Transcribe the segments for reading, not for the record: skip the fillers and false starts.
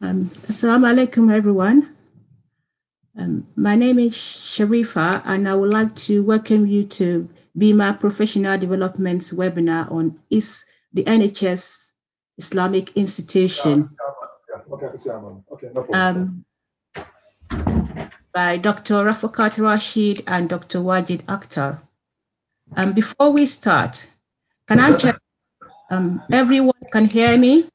Assalamu alaikum, everyone. My name is Sharifa, and I would like to welcome you to BIMA Professional Development's webinar on the NHS Islamic Institution by Dr. Rafaqat Rashid and Dr. Wajid Akhter. Before we start, can I check everyone can hear me?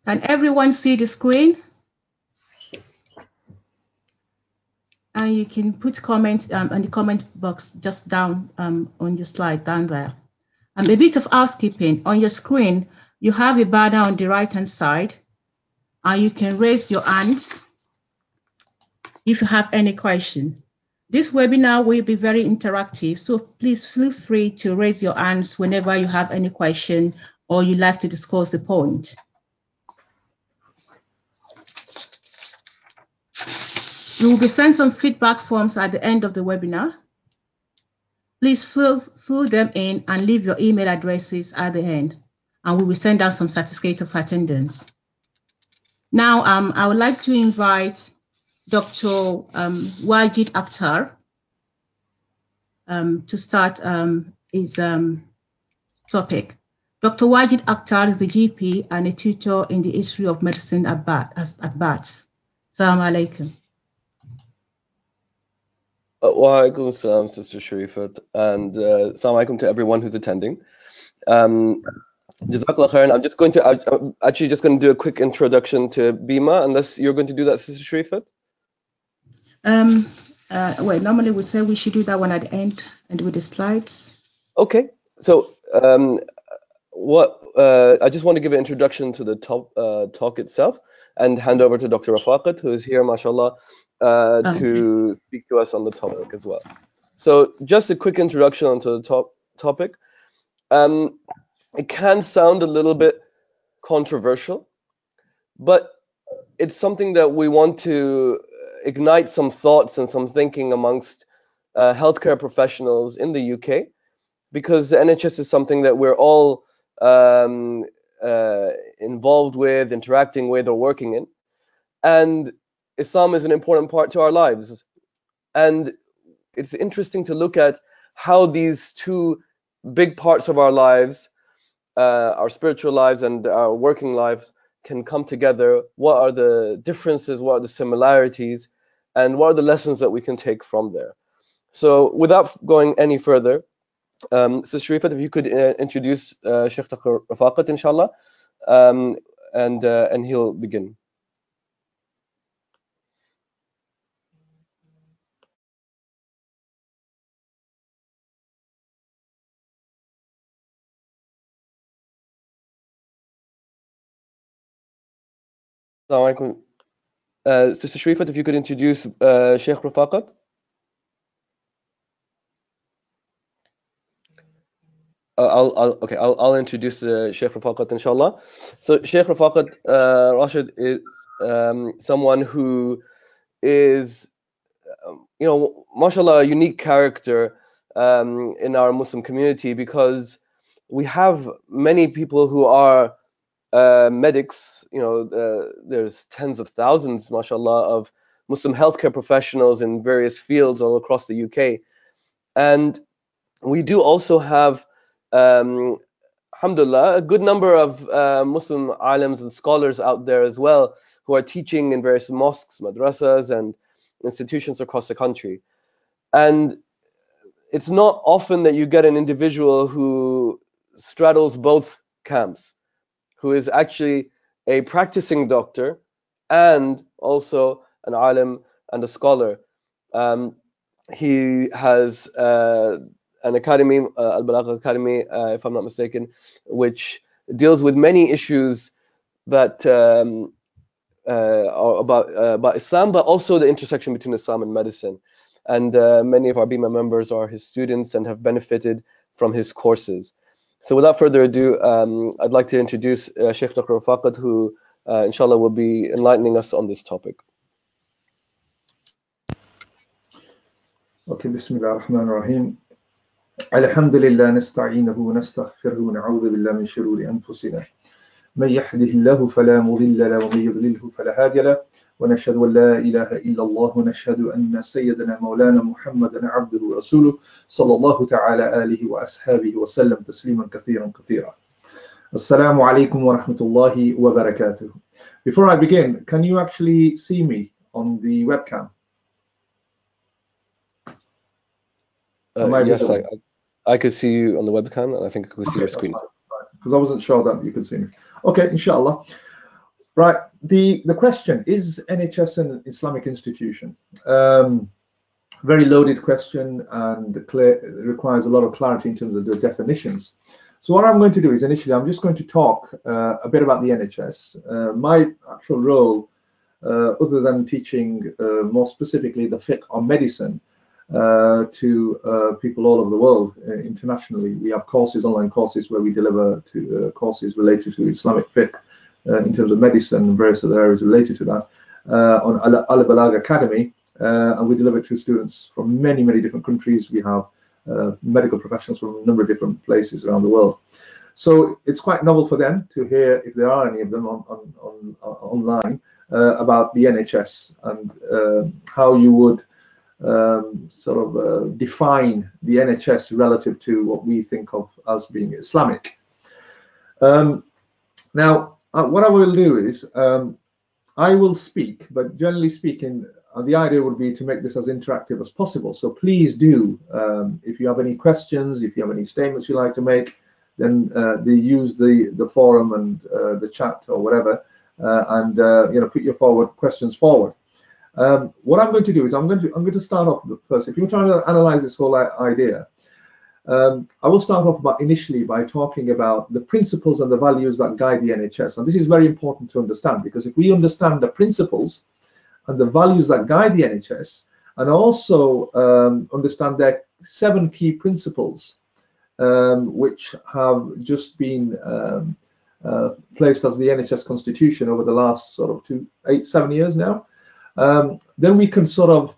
Can everyone see the screen? And you can put comments in the comment box just down on your slide down there. A bit of housekeeping. On your screen, you have a banner on the right-hand side, and you can raise your hands if you have any question. This webinar will be very interactive, so please feel free to raise your hands whenever you have any question or you like to discuss the point. You will be sent some feedback forms at the end of the webinar. Please fill them in and leave your email addresses at the end, and we will send out some certificate of attendance. Now, I would like to invite Dr. Wajid Akhter to start his topic. Dr. Wajid Akhter is the GP and a tutor in the history of medicine at Barts. Assalamu alaikum. Wa alaikum assalam, Sister Sharifat, and assalamu alaikum to everyone who's attending. Jazakallah khairan. I'm actually just going to do a quick introduction to BIMA, unless you're going to do that, Sister Sharifat. Well, normally we say we should do that one at the end and with the slides. Okay, so I just want to give an introduction to the talk itself and hand over to Dr. Rafaqat, who is here, mashallah, to speak to us on the topic as well. So just a quick introduction onto the topic. It can sound a little bit controversial, but it's something that we want to ignite some thoughts and some thinking amongst healthcare professionals in the UK, because the NHS is something that we're all involved with, interacting with, or working in. And Islam is an important part to our lives. And it's interesting to look at how these two big parts of our lives, our spiritual lives and our working lives, can come together. What are the differences? What are the similarities? And what are the lessons that we can take from there? So without going any further, Sister Sharifat, if you could introduce Sheikh Dr. Rafaqat, inshallah, and he'll begin. Assalamu alaikum. Sister Sharifat, if you could introduce Sheikh Rafaqat. I'll introduce Sheikh Rafaqat, inshallah. So Sheikh Rafaqat Rashid is someone who is, mashallah, a unique character in our Muslim community, because we have many people who are medics. There's tens of thousands, mashallah, of Muslim healthcare professionals in various fields all across the UK. And we do also have, alhamdulillah, a good number of Muslim alims and scholars out there as well, who are teaching in various mosques, madrasas, and institutions across the country. And it's not often that you get an individual who straddles both camps, who is actually a practicing doctor and also an alim and a scholar. He has an academy, Al-Balagha Academy, if I'm not mistaken, which deals with many issues that are about Islam, but also the intersection between Islam and medicine. And many of our BIMA members are his students and have benefited from his courses. So without further ado, I'd like to introduce Sheikh Dr. Rafaqat, who inshallah will be enlightening us on this topic. Okay, Bismillah ar-Rahman ar-Rahim. الحمد لله نستعينه ونستغفره ونعوذ بالله من شرور أنفسنا من يهده الله فلا مضل له ومن يضلله فلا هادي له ونشهد أن لا إله إلا الله ونشهد أن سيدنا مولانا محمدا عبده ورسوله صلى الله تعالى آله وأصحابه وسلم تسليما كثيرا كثيرا. Assalamu alaikum wa rahmatullahi wa barakatuh. Before I begin, can you actually see me on the webcam? Yes, I could see you on the webcam, and I think I could see your screen. Because I wasn't sure that you could see me. Okay, inshallah. Right, the question, is NHS an Islamic institution? Very loaded question, and requires a lot of clarity in terms of the definitions. So what I'm going to do is, initially, I'm just going to talk a bit about the NHS. My actual role, other than teaching more specifically the fiqh on medicine to people all over the world internationally. We have courses, online courses, where we deliver to courses related to Islamic fiqh in terms of medicine and various other areas related to that on Al-Balagh Academy, and we deliver to students from many, many different countries. We have medical professionals from a number of different places around the world. So it's quite novel for them to hear, if there are any of them online, about the NHS and how you would define the NHS relative to what we think of as being Islamic. Now, what I will do is I will speak, but generally speaking, the idea would be to make this as interactive as possible. So please do, if you have any questions, if you have any statements you'd like to make, then use the forum and the chat or whatever, and put your questions forward. What I'm going to do is I'm going to start off first. If you're trying to analyze this whole idea, I will start off initially by talking about the principles and the values that guide the NHS. And this is very important to understand, because if we understand the principles and the values that guide the NHS, and also understand their 7 key principles, which have just been placed as the NHS Constitution over the last 7 years now, then we can start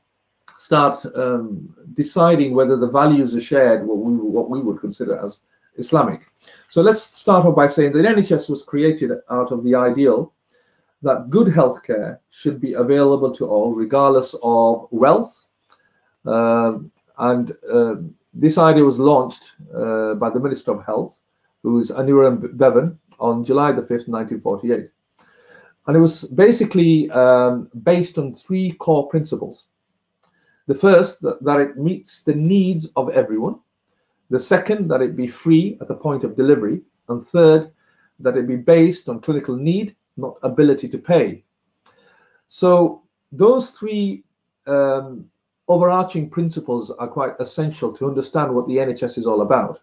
deciding whether the values are shared, what we would consider as Islamic. So let's start off by saying that the NHS was created out of the ideal that good healthcare should be available to all, regardless of wealth. This idea was launched by the Minister of Health, who is Anura Bevan, on July the 5th, 1948. And it was basically based on 3 core principles. The first, that it meets the needs of everyone. The second, that it be free at the point of delivery. And third, that it be based on clinical need, not ability to pay. So those 3 overarching principles are quite essential to understand what the NHS is all about.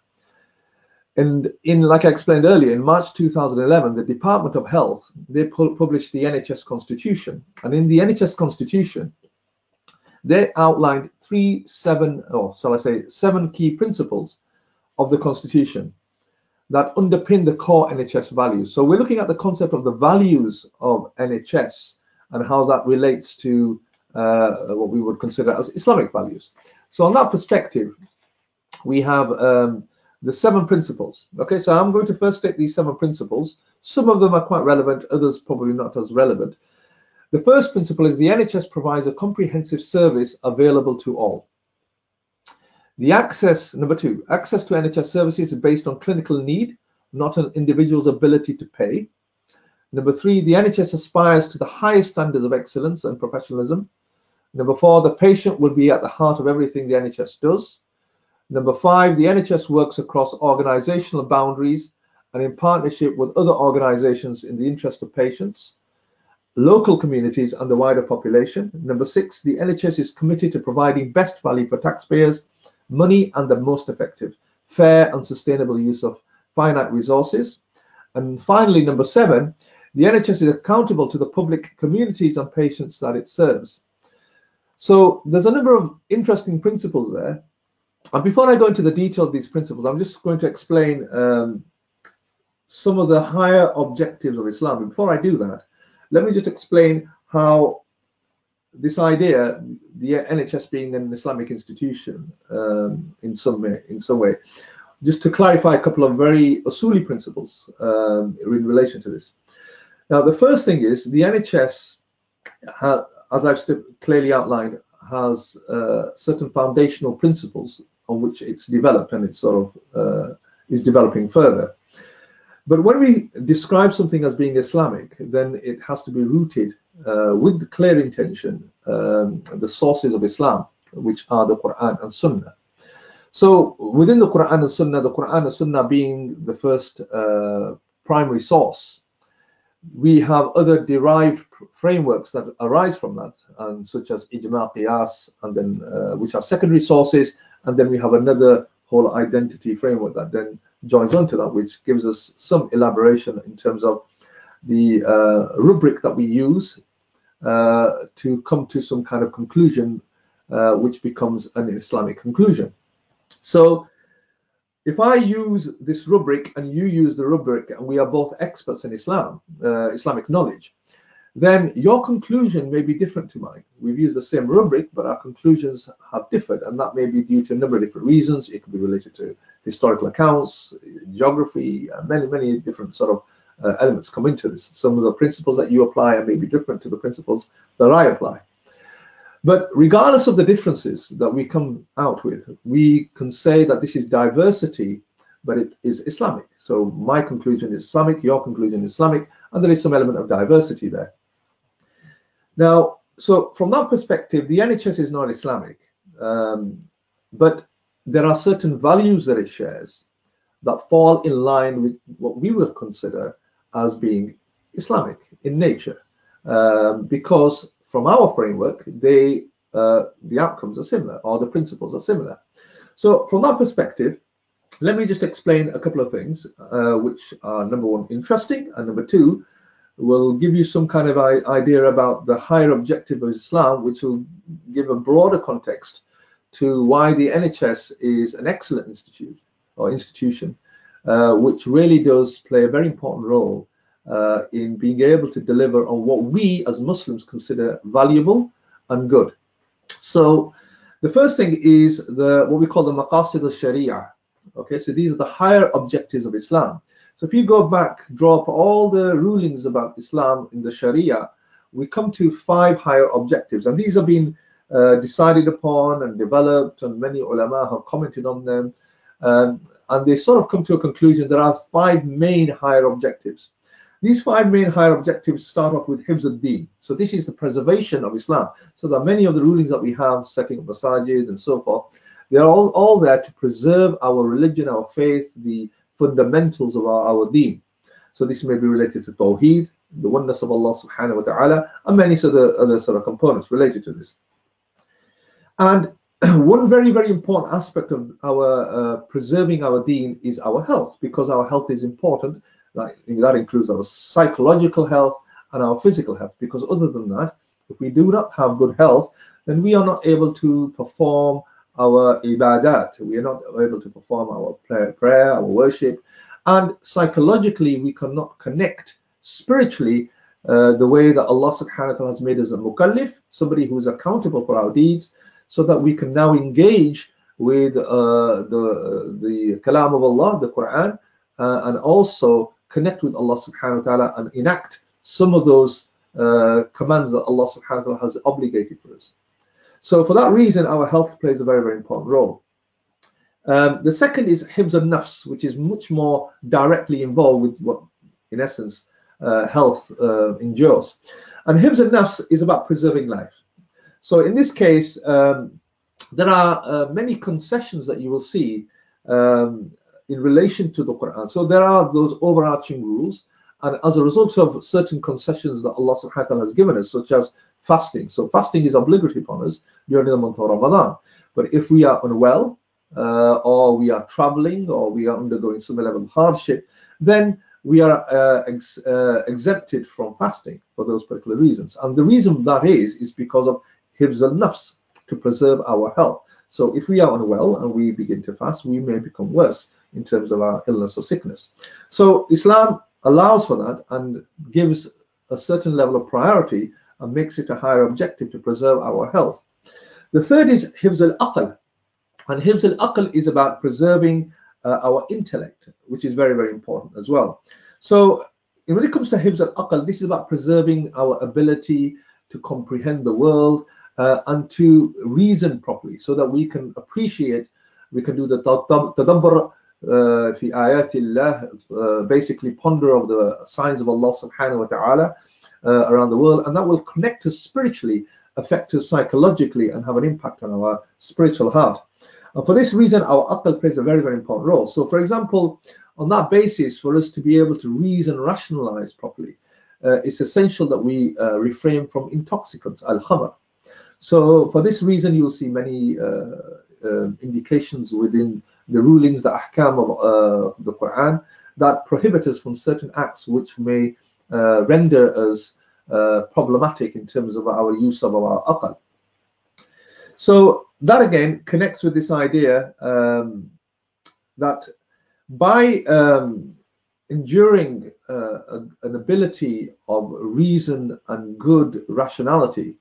And like I explained earlier, in March 2011, the Department of Health, they published the NHS Constitution. And in the NHS Constitution, they outlined 7 key principles of the Constitution that underpin the core NHS values. So we're looking at the concept of the values of NHS and how that relates to what we would consider as Islamic values. So on that perspective, we have the 7 principles. Okay, so I'm going to first state these 7 principles. Some of them are quite relevant, others probably not as relevant. The first principle is the NHS provides a comprehensive service available to all. Number 2, access to NHS services is based on clinical need, not an individual's ability to pay. Number 3, the NHS aspires to the highest standards of excellence and professionalism. Number 4, the patient will be at the heart of everything the NHS does. Number 5, the NHS works across organisational boundaries and in partnership with other organisations in the interest of patients, local communities and the wider population. Number 6, the NHS is committed to providing best value for taxpayers' money and the most effective, fair and sustainable use of finite resources. And finally, number 7, the NHS is accountable to the public, communities and patients that it serves. So there's a number of interesting principles there. And before I go into the detail of these principles, I'm just going to explain some of the higher objectives of Islam. Before I do that, let me just explain how this idea, the NHS being an Islamic institution in some way, just to clarify a couple of very usuli principles in relation to this. Now, the first thing is the NHS, as I've clearly outlined, has certain foundational principles on which it's developed, and it's sort of is developing further. But when we describe something as being Islamic, then it has to be rooted with the clear intention, the sources of Islam, which are the Quran and Sunnah. So within the Quran and Sunnah being the first primary source, we have other derived frameworks that arise from that, and such as ijma, qiyas, and then which are secondary sources, and then we have another whole identity framework that then joins onto that, which gives us some elaboration in terms of the rubric that we use to come to some kind of conclusion, which becomes an Islamic conclusion. So if I use this rubric and you use the rubric, and we are both experts in Islam, Islamic knowledge, then your conclusion may be different to mine. We've used the same rubric, but our conclusions have differed, and that may be due to a number of different reasons. It could be related to historical accounts, geography, many different sort of elements come into this. Some of the principles that you apply are maybe different to the principles that I apply. But regardless of the differences that we come out with, we can say that this is diversity, but it is Islamic. So my conclusion is Islamic, your conclusion is Islamic, and there is some element of diversity there. Now, so from that perspective, the NHS is not Islamic, but there are certain values that it shares that fall in line with what we would consider as being Islamic in nature, because from our framework, the outcomes are similar, or the principles are similar. So from that perspective, let me just explain a couple of things, which are, number one, interesting, and number two, will give you some kind of idea about the higher objective of Islam, which will give a broader context to why the NHS is an excellent institution, which really does play a very important role in being able to deliver on what we as Muslims consider valuable and good. So the first thing is what we call the maqasid al-shariah. Okay, so these are the higher objectives of Islam. So if you go back, draw up all the rulings about Islam in the Sharia, we come to 5 higher objectives, and these have been decided upon and developed, and many ulama have commented on them, and they sort of come to a conclusion. There are 5 main higher objectives. These 5 main higher objectives start off with hifz ad-din. So this is the preservation of Islam. So that many of the rulings that we have, setting up masajid and so forth, they're all there to preserve our religion, our faith, the fundamentals of our deen. So this may be related to tawheed, the oneness of Allah subhanahu wa ta'ala, and many other sort of components related to this. And one very, very important aspect of our preserving our deen is our health, because our health is important. That includes our psychological health and our physical health, because other than that, if we do not have good health, then we are not able to perform our ibadat. We are not able to perform our prayer, our worship, and psychologically we cannot connect spiritually the way that Allah subhanahu wa ta'ala has made us a mukallif, somebody who is accountable for our deeds, so that we can now engage with the kalam of Allah, the Quran, and also connect with Allah subhanahu wa ta'ala and enact some of those commands that Allah subhanahu wa ta'ala has obligated for us. So for that reason, our health plays a very, very important role. The second is hifz al-nafs, which is much more directly involved with what, in essence, health endures. And hifz al-nafs is about preserving life. So in this case, there are many concessions that you will see in relation to the Quran. So there are those overarching rules, and as a result of certain concessions that Allah subhanahu wa ta'ala has given us, such as fasting. So fasting is obligatory upon us during the month of Ramadan. But if we are unwell, or we are traveling, or we are undergoing some level of hardship, then we are exempted from fasting for those particular reasons. And the reason that is because of hifz al-nafs, to preserve our health. So if we are unwell and we begin to fast, we may become worse in terms of our illness or sickness. So Islam allows for that and gives a certain level of priority and makes it a higher objective to preserve our health. The third is hifz al-aql, and hifz al-aql is about preserving our intellect, which is very, very important as well. So when it comes to hifz al-aql, this is about preserving our ability to comprehend the world and to reason properly, so that we can appreciate, we can do the tadabbur fi ayatillah, basically ponder of the signs of Allah subhanahu wa ta'ala around the world, and that will connect us spiritually, affect us psychologically, and have an impact on our spiritual heart. And for this reason, our aql plays a very, very important role. So for example, on that basis, for us to be able to reason, rationalize properly, it's essential that we refrain from intoxicants, al-khamr. So for this reason, you'll see many indications within the rulings, the ahkam of the Quran, that prohibit us from certain acts which may render us problematic in terms of our use of our aql. So that again connects with this idea that by enduring an ability of reason and good rationality,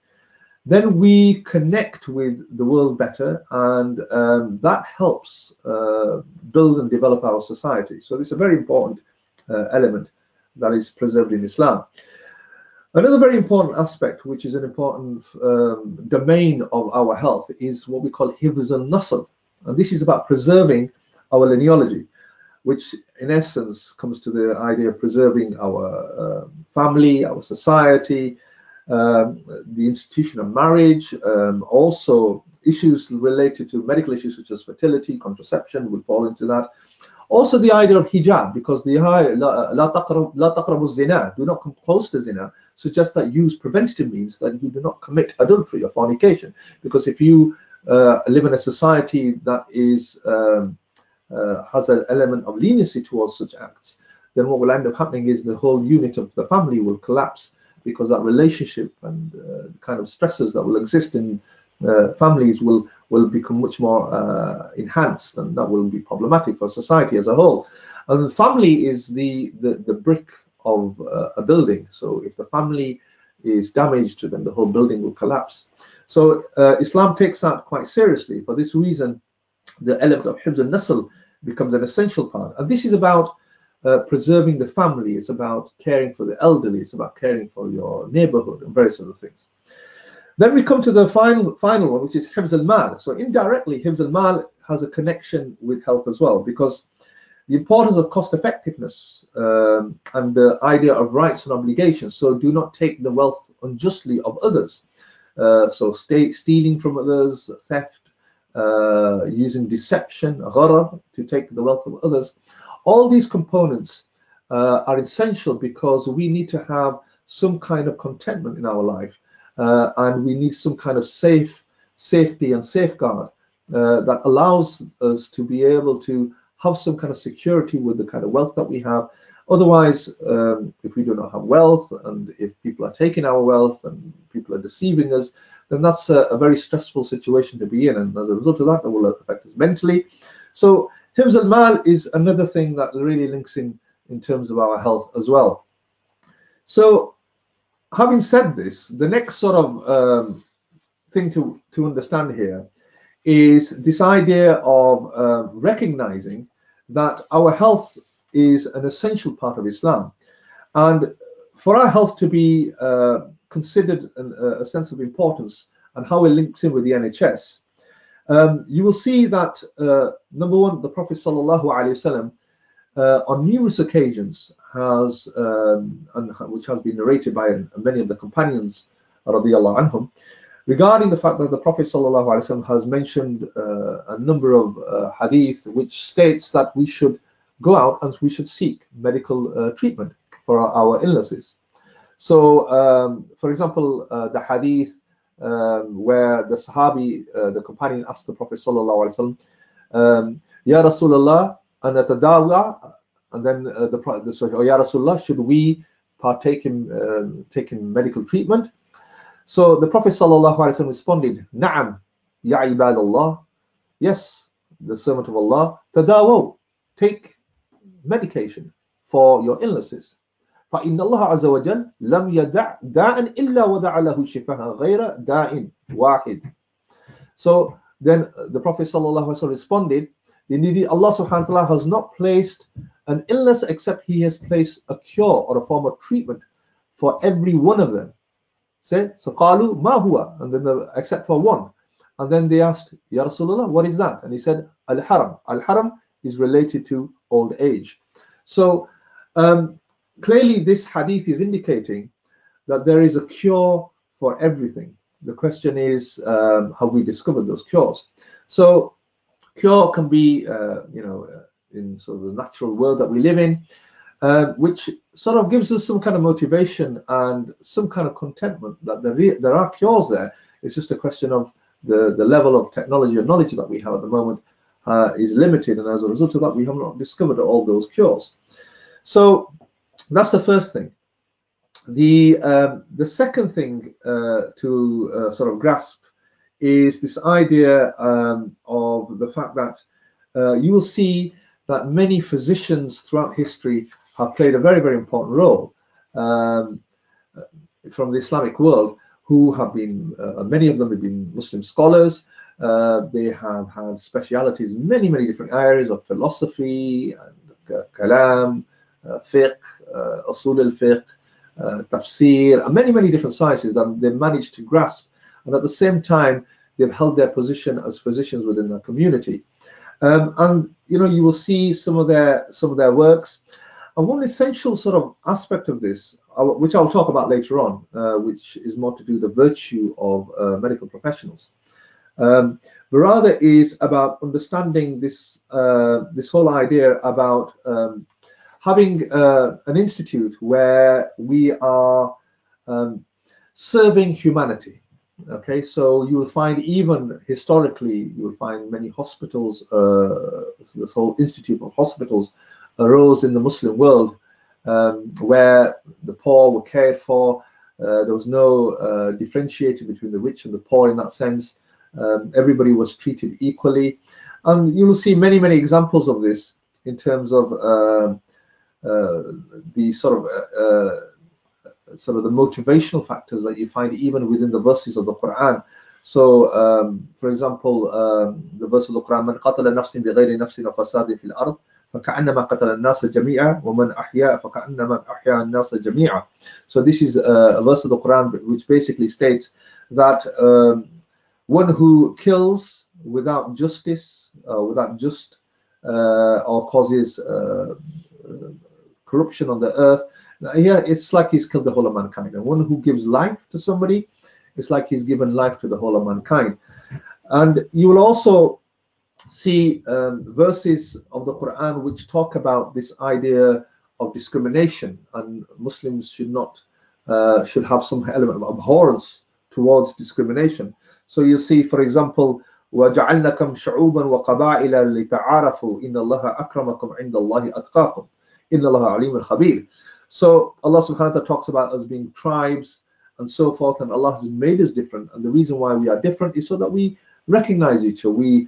then we connect with the world better, and that helps build and develop our society. So this is a very important element that is preserved in Islam. Another very important aspect, which is an important domain of our health, is what we call hifz al-nasl, and this is about preserving our linealogy, which in essence comes to the idea of preserving our family, our society, the institution of marriage, also issues related to medical issues such as fertility, contraception will fall into that. Also the idea of hijab, because the la taqrabu zina, do not come close to zina, suggests that use preventative means that you do not commit adultery or fornication. Because if you live in a society that is has an element of leniency towards such acts, then what will end up happening is the whole unit of the family will collapse, because that relationship and the kind of stresses that will exist in families will become much more enhanced, and that will be problematic for society as a whole. And the family is the brick of a building. So if the family is damaged, then the whole building will collapse. So Islam takes that quite seriously. For this reason, the element of hifz al-nasl becomes an essential part. And this is about preserving the family. It's about caring for the elderly. It's about caring for your neighborhood and various other things. Then we come to the final one, which is hifz al-mal. So indirectly, hifz al-mal has a connection with health as well, because the importance of cost effectiveness and the idea of rights and obligations. So do not take the wealth unjustly of others. So stealing from others, theft, using deception, gharar, to take the wealth of others. All these components are essential, because we need to have some kind of contentment in our life, and we need some kind of safety and safeguard that allows us to be able to have some kind of security with the kind of wealth that we have. Otherwise, if we do not have wealth, and if people are taking our wealth and people are deceiving us, then that's a very stressful situation to be in, and as a result of that, it will affect us mentally. So hifz al-mal is another thing that really links in terms of our health as well. So having said this, the next sort of thing to understand here is this idea of recognizing that our health is an essential part of Islam, and for our health to be considered a sense of importance and how it links in with the NHS, you will see that number one, the Prophet sallallahu alaihi wasallam on numerous occasions has, which has been narrated by many of the companions radiyallahu anhum, regarding the fact that the Prophet sallallahu alaihi wasallam has mentioned a number of hadith which states that we should go out and we should seek medical treatment for our illnesses. So, for example, the hadith where the Sahabi, the companion, asked the Prophet sallallahu alaihi wasallam, "Ya Rasulullah, ana tadawa," and then the Prophet said, "Oh, Ya Rasulullah, should we partake in taking medical treatment?" So the Prophet sallallahu alaihi wasallam responded, "Na'am, ya ibadallah." Yes, the servant of Allah, tadawaw, take medication for your illnesses. فإن الله عز وجل لم يدع داء إلا وضع له شفاء غير داء واحد. So then the Prophet ﷺ responded, indeed Allah subhanahu wa ta'ala has not placed an illness except he has placed a cure or a form of treatment for every one of them. So قالوا ما هو, and then except for one. And then they asked, Ya Rasulullah, what is that? And he said, Al-Haram. Al-Haram is related to old age. So clearly this hadith is indicating that there is a cure for everything. The question is, have we discovered those cures? So cure can be, in sort of the natural world that we live in, which sort of gives us some kind of motivation and some kind of contentment that there are cures there. It's just a question of the level of technology and knowledge that we have at the moment is limited, and as a result of that, we have not discovered all those cures. So that's the first thing. The second thing to sort of grasp is this idea of the fact that you will see that many physicians throughout history have played a very, very important role from the Islamic world, who have been, many of them have been Muslim scholars. They have had specialities in many, many different areas of philosophy, and kalam, fiqh, usul al-fiqh, tafsir, and many, many different sciences that they managed to grasp. And at the same time, they've held their position as physicians within their community. And you will see some of their works. And one essential sort of aspect of this, which I'll talk about later on, which is more to do with the virtue of medical professionals, but rather is about understanding this whole idea about having an institute where we are serving humanity. Okay, so you will find, even historically, you will find many hospitals, this whole institute of hospitals arose in the Muslim world, where the poor were cared for. There was no differentiating between the rich and the poor in that sense. Everybody was treated equally. And you will see many, many examples of this in terms of the sort of the motivational factors that you find even within the verses of the Quran. So, for example, the verse of the Quran, "Man qatala nafsin bighayri nafsin wa fasadin fil ard, فكأنما قتل الناس جميعا ومن أحيا فكأنما أحيا الناس جميعا." So this is a verse of the Quran which basically states that one who kills without justice, without just, or causes corruption on the earth, yeah, it's like he's killed the whole of mankind. And one who gives life to somebody, it's like he's given life to the whole of mankind. And you will also see verses of the Quran which talk about this idea of discrimination, and Muslims should have some element of abhorrence towards discrimination. So you see, for example, وَجَعَلْنَكُمْ شُعُوبًا وَقَبَائِلَ لِتَعَارَفُوا إِنَّ اللَّهَ أَكْرَمَكُمْ عِنْدَ اللَّهِ أَتْقَاكُمْ إِنَّ اللَّهَ عَلِيمٌ خَبِيرٌ. So Allah subhanahu wa ta'ala talks about us being tribes and so forth, and Allah has made us different. And the reason why we are different is so that we recognize each other, we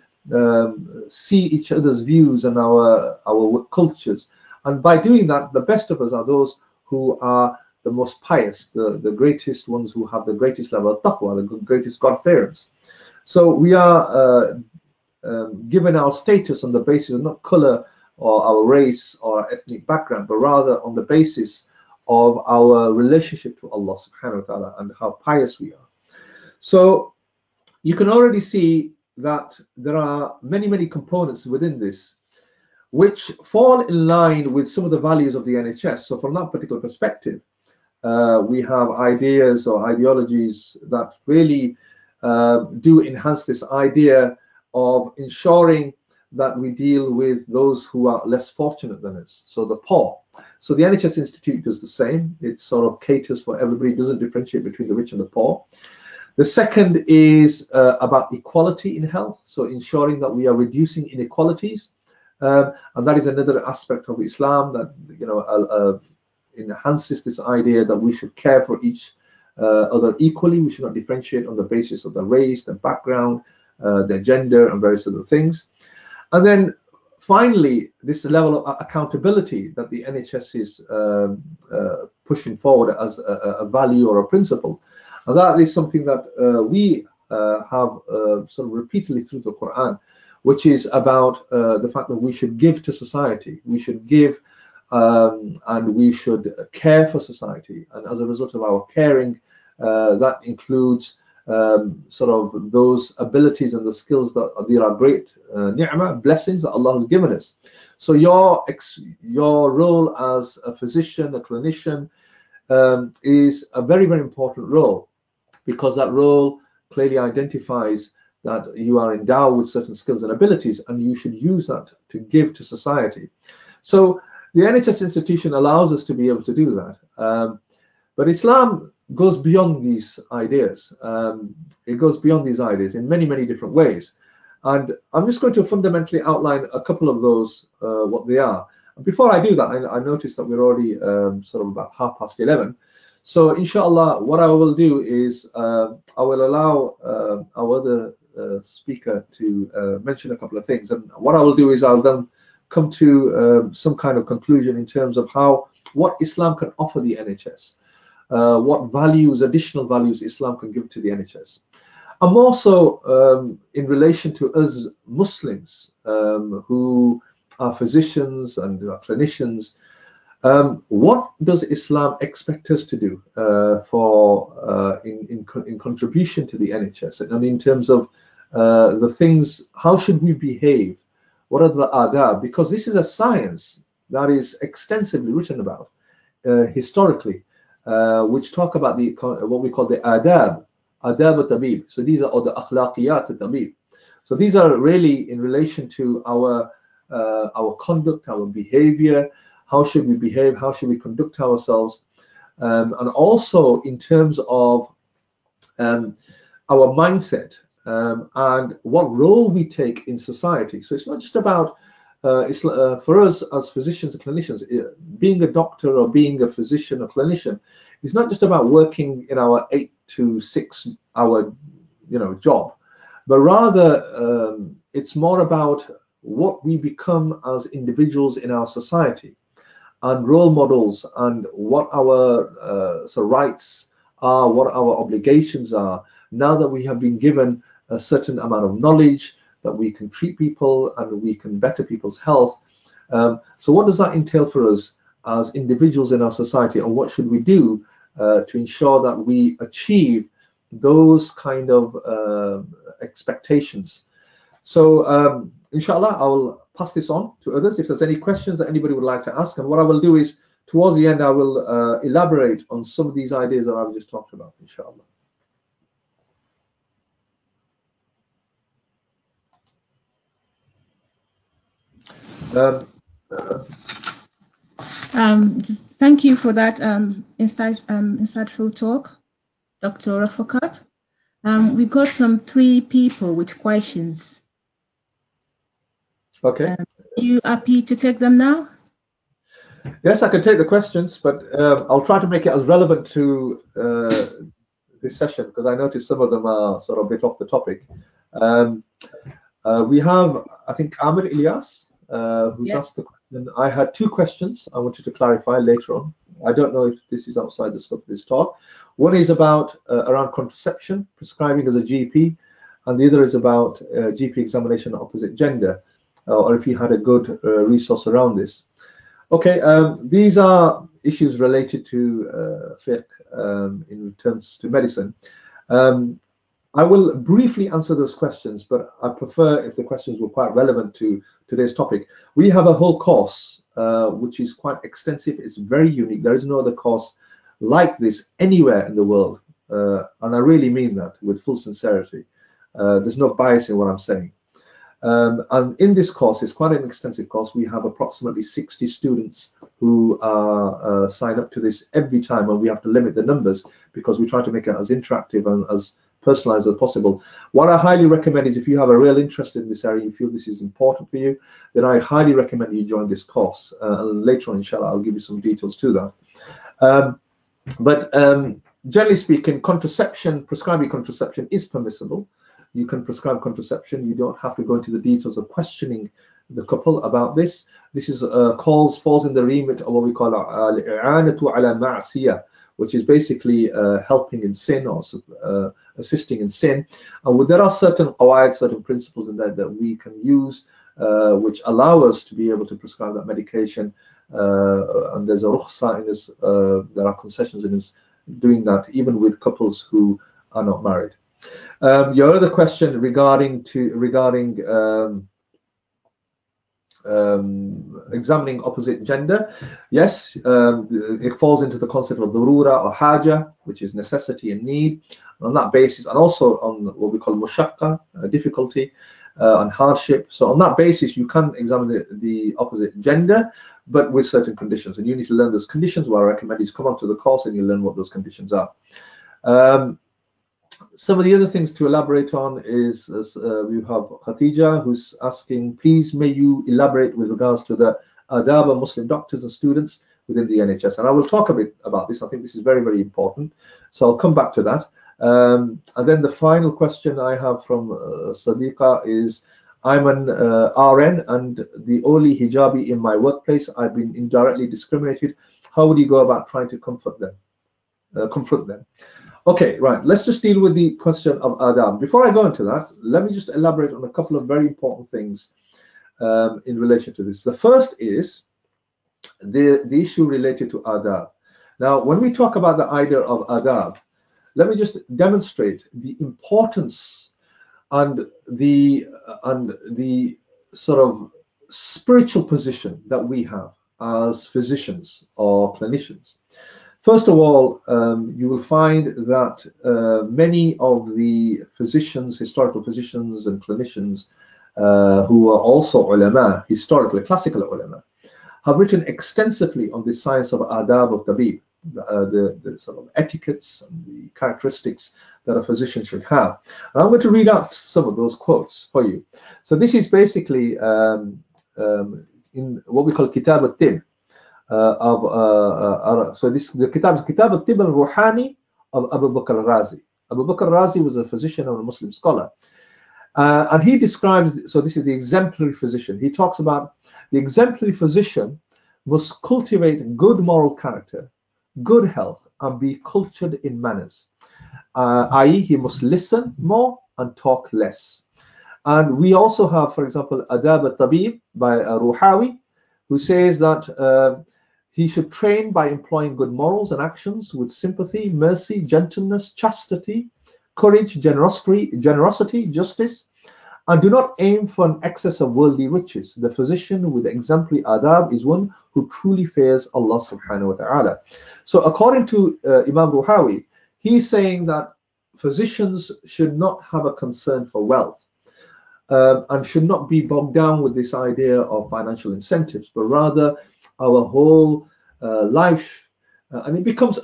see each other's views and our cultures. And by doing that, the best of us are those who are the most pious, the greatest ones, who have the greatest level of taqwa, the greatest God-fearance. So we are given our status on the basis of not color or our race or ethnic background, but rather on the basis of our relationship to Allah subhanahu wa ta'ala and how pious we are. So you can already see that there are many, many components within this which fall in line with some of the values of the NHS. So from that particular perspective, we have ideas or ideologies that really do enhance this idea of ensuring that we deal with those who are less fortunate than us, so the poor. So the NHS Institute does the same. It sort of caters for everybody, doesn't differentiate between the rich and the poor. The second is about equality in health, so ensuring that we are reducing inequalities, and that is another aspect of Islam that enhances this idea that we should care for each other equally. We should not differentiate on the basis of the race, the background, their gender, and various other things. And then finally, this level of accountability that the NHS is pushing forward as a value or a principle, and that is something that we have sort of repeatedly through the Quran, which is about the fact that we should give to society, we should give and we should care for society, and as a result of our caring, that includes sort of those abilities and the skills that there are great ni'mah, blessings that Allah has given us. So your role as a physician, a clinician, is a very, very important role, because that role clearly identifies that you are endowed with certain skills and abilities, and you should use that to give to society. So the NHS institution allows us to be able to do that. But Islam goes beyond these ideas. It goes beyond these ideas in many, many different ways. And I'm just going to fundamentally outline a couple of those, what they are. And before I do that, I noticed that we're already sort of about 11:30. So inshallah, what I will do is I will allow our other speaker to mention a couple of things. And what I will do is I'll then come to some kind of conclusion in terms of what Islam can offer the NHS. What values, additional values Islam can give to the NHS. And also in relation to us Muslims who are physicians and are clinicians, what does Islam expect us to do in contribution to the NHS? And in terms of the things, how should we behave? What are the adab? Because this is a science that is extensively written about historically, which talk about what we call the adab al-tabib. So these are the akhlaqiyat al-tabib. So these are really in relation to our conduct, our behavior. How should we behave? How should we conduct ourselves? And also in terms of our mindset and what role we take in society. So it's not just about for us as physicians and clinicians, being a doctor or being a physician or clinician is not just about working in our 8 to 6 hour job, but rather it's more about what we become as individuals in our society and role models, and what our rights are, what our obligations are, now that we have been given a certain amount of knowledge, that we can treat people and we can better people's health. So what does that entail for us as individuals in our society, and what should we do to ensure that we achieve those kind of expectations? So inshallah, I will pass this on to others if there's any questions that anybody would like to ask. And what I will do is, towards the end, I will elaborate on some of these ideas that I've just talked about, inshallah. Thank you for that insightful talk, Dr. Rafaqat. We got some 3 people with questions. Okay. Are you happy to take them now? Yes, I can take the questions, but I'll try to make it as relevant to this session, because I noticed some of them are sort of a bit off the topic. We have, I think, Ahmed Ilyas, who's asked the question. I had 2 questions I wanted to clarify later on. I don't know if this is outside the scope of this talk. One is about around contraception, prescribing as a GP, and the other is about GP examination of opposite gender, or if you had a good resource around this. Okay, these are issues related to fiqh in terms to medicine. I will briefly answer those questions, but I prefer if the questions were quite relevant to today's topic. We have a whole course which is quite extensive. It's very unique. There is no other course like this anywhere in the world, and I really mean that with full sincerity. There's no bias in what I'm saying. And in this course, it's quite an extensive course. We have approximately 60 students who sign up to this every time, and we have to limit the numbers because we try to make it as interactive and as personalized as possible. What I highly recommend is, if you have a real interest in this area, you feel this is important for you, then I highly recommend you join this course. And later on, inshallah, I'll give you some details to that. But generally speaking, prescribing contraception is permissible. You can prescribe contraception. You don't have to go into the details of questioning the couple about this. This is falls in the remit of what we call al-i'anatu ala ma'siyah, which is basically helping in sin, or assisting in sin. And there are certain qawaid, certain principles in that we can use, which allow us to be able to prescribe that medication. And there's a rukhsa in this, there are concessions in this doing that, even with couples who are not married. Your other question regarding examining opposite gender, yes, it falls into the concept of durura or haja, which is necessity and need. And on that basis, and also on what we call mushaqqa, difficulty, and hardship. So on that basis, you can examine the opposite gender, but with certain conditions, and you need to learn those conditions. What I recommend is come onto the course and you learn what those conditions are. Some of the other things to elaborate on is we have Khatija, who's asking, please may you elaborate with regards to the adab of Muslim doctors and students within the NHS. And I will talk a bit about this. I think this is very, very important. So I'll come back to that. And then the final question I have from Sadiqa is, I'm an RN and the only hijabi in my workplace. I've been indirectly discriminated. How would you go about trying to confront them? Okay, right. Let's just deal with the question of adab. Before I go into that, let me just elaborate on a couple of very important things in relation to this. The first is the issue related to adab. Now, when we talk about the idea of adab, let me just demonstrate the importance and the sort of spiritual position that we have as physicians or clinicians. First of all, you will find that many of the physicians, historical physicians and clinicians who are also ulama, historically classical ulama, have written extensively on the science of adab of tabib, the sort of etiquettes and the characteristics that a physician should have. And I'm going to read out some of those quotes for you. So this is basically in what we call Kitab al-Tib. So the Kitab al-Tib al-Ruhani of Abu Bakr al-Razi. Abu Bakr al-Razi was a physician and a Muslim scholar. And he describes, so this is the exemplary physician. He talks about the exemplary physician must cultivate good moral character, good health, and be cultured in manners, i.e. he must listen more and talk less. And we also have, for example, Adab al-Tabib by Ruhawi, who says that he should train by employing good morals and actions with sympathy, mercy, gentleness, chastity, courage, generosity, justice, and do not aim for an excess of worldly riches. The physician with exemplary adab is one who truly fears Allah subhanahu wa ta'ala. So according to Imam Ruhawi, he's saying that physicians should not have a concern for wealth and should not be bogged down with this idea of financial incentives, but rather our whole life, and it becomes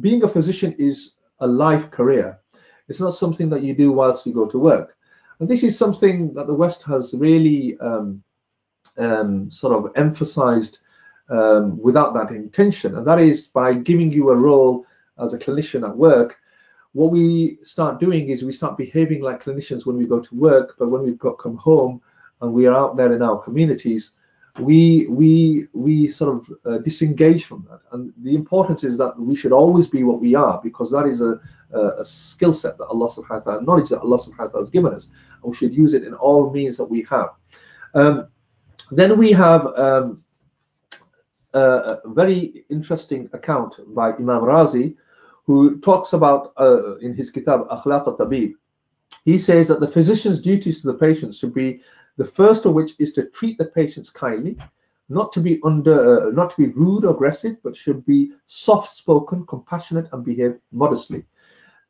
being a physician is a life career. It's not something that you do whilst you go to work. And this is something that the West has really sort of emphasized without that intention. And that is by giving you a role as a clinician at work. What we start doing is we start behaving like clinicians when we go to work, but when we come home and we are out there in our communities, we sort of disengage from that. And the importance is that we should always be what we are, because that is a skill set that Allah subhanahu wa ta'ala, knowledge that Allah subhanahu wa ta'ala has given us, and we should use it in all means that we have. Then we have a very interesting account by Imam Razi, who talks about in his kitab Akhlaq al-Tabib. He says that the physician's duties to the patients should be, the first of which is to treat the patients kindly, not to be rude or aggressive, but should be soft-spoken, compassionate, and behave modestly.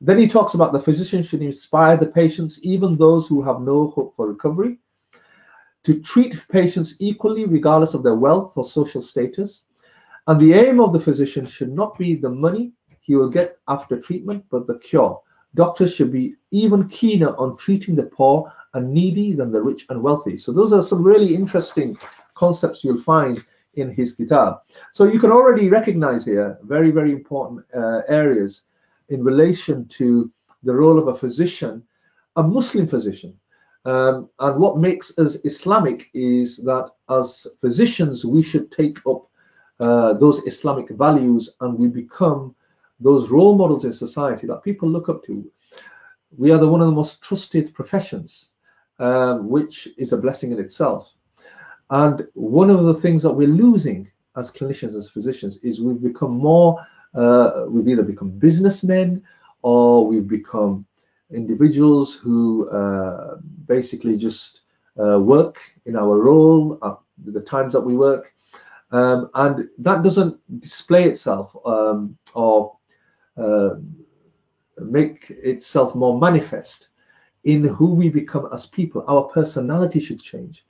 Then he talks about the physician should inspire the patients, even those who have no hope for recovery, to treat patients equally regardless of their wealth or social status. And the aim of the physician should not be the money he will get after treatment, but the cure. Doctors should be even keener on treating the poor and needy than the rich and wealthy. So those are some really interesting concepts you'll find in his kitab. So you can already recognize here very, very important areas in relation to the role of a physician, a Muslim physician. And what makes us Islamic is that as physicians, we should take up those Islamic values, and we become those role models in society that people look up to. We are one of the most trusted professions, which is a blessing in itself. And one of the things that we're losing as clinicians, as physicians, is we've become more, we've either become businessmen, or we've become individuals who basically just work in our role at the times that we work. And that doesn't display itself or make itself more manifest in who we become as people. Our personality should change.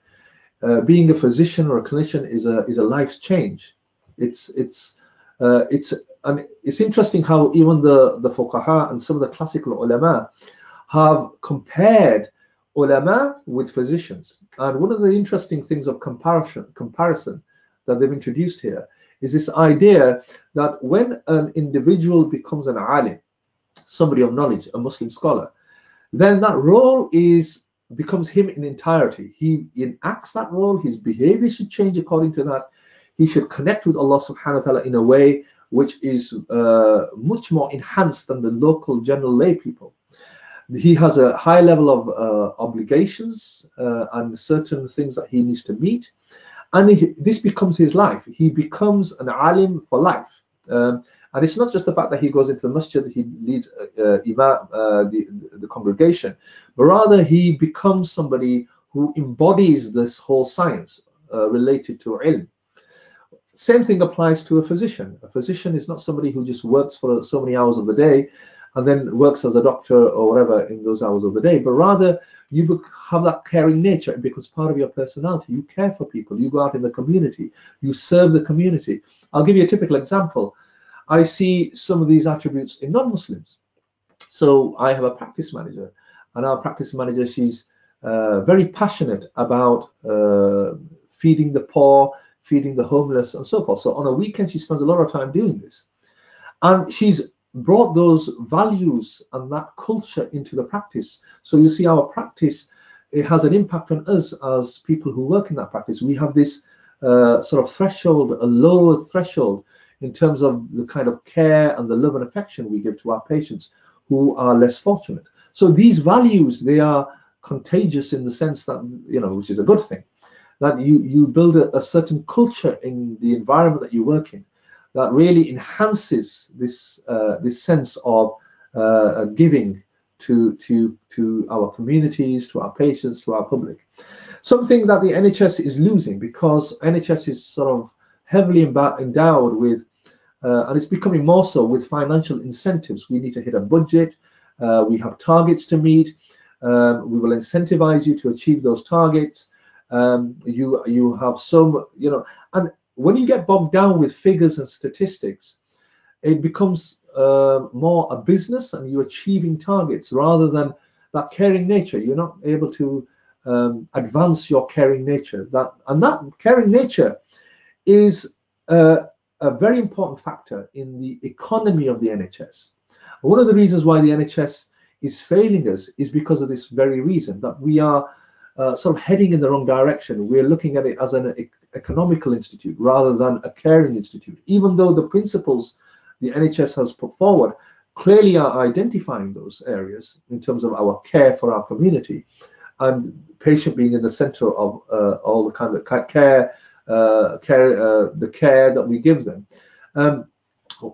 Being a physician or a clinician is a life's change. It's interesting how even the fuqaha and some of the classical ulama have compared ulama with physicians. And one of the interesting things of comparison that they've introduced here is this idea that when an individual becomes an alim, somebody of knowledge, a Muslim scholar, then that role becomes him in entirety. He enacts that role. His behavior should change according to that. He should connect with Allah subhanahu wa ta'ala in a way which is much more enhanced than the local general lay people. He has a high level of obligations and certain things that he needs to meet. And this becomes his life. He becomes an alim for life. And it's not just the fact that he goes into the masjid, he leads the congregation, but rather he becomes somebody who embodies this whole science related to ilm. Same thing applies to a physician. A physician is not somebody who just works for so many hours of the day and then works as a doctor or whatever in those hours of the day, but rather you have that caring nature. It becomes part of your personality. You care for people. You go out in the community. You serve the community. I'll give you a typical example. I see some of these attributes in non-Muslims. So I have a practice manager, and our practice manager, she's very passionate about feeding the poor, feeding the homeless, and so forth. So on a weekend, she spends a lot of time doing this. And she's brought those values and that culture into the practice. So you see our practice, it has an impact on us as people who work in that practice. We have this sort of threshold, a lower threshold in terms of the kind of care and the love and affection we give to our patients who are less fortunate. So these values, they are contagious in the sense that, which is a good thing, that you build a certain culture in the environment that you work in that really enhances this sense of giving to our communities, to our patients, to our public. Something that the NHS is losing, because NHS is sort of heavily endowed with, and it's becoming more so with financial incentives. We need to hit a budget. We have targets to meet. We will incentivize you to achieve those targets. You have some, and when you get bogged down with figures and statistics, it becomes more a business, and you're achieving targets rather than that caring nature. You're not able to advance your caring nature. That caring nature is a very important factor in the economy of the NHS. One of the reasons why the NHS is failing us is because of this very reason, that we are sort of heading in the wrong direction. We're looking at it as an economical institute rather than a caring institute, even though the principles the NHS has put forward clearly are identifying those areas in terms of our care for our community and patient being in the center of all the kind of care, the care that we give them.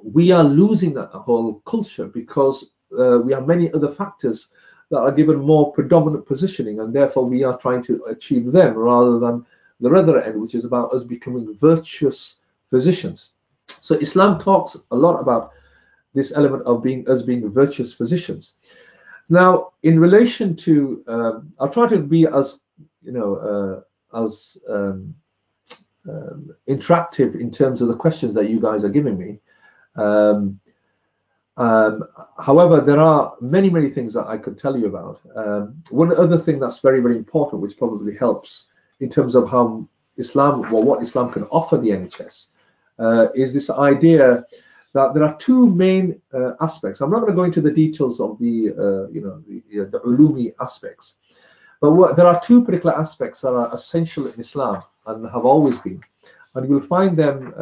We are losing that whole culture because we have many other factors that are given more predominant positioning, and therefore we are trying to achieve them rather than the other end, which is about us becoming virtuous physicians. So Islam talks a lot about this element of us being virtuous physicians. Now, in relation to, I'll try to be as interactive in terms of the questions that you guys are giving me. However, there are many things that I could tell you about. One other thing that's very important, which probably helps in terms of how Islam, or what Islam can offer the NHS, is this idea that there are two main aspects. I'm not going to go into the details of the ulumi aspects, But there are two particular aspects that are essential in Islam and have always been, and you'll find them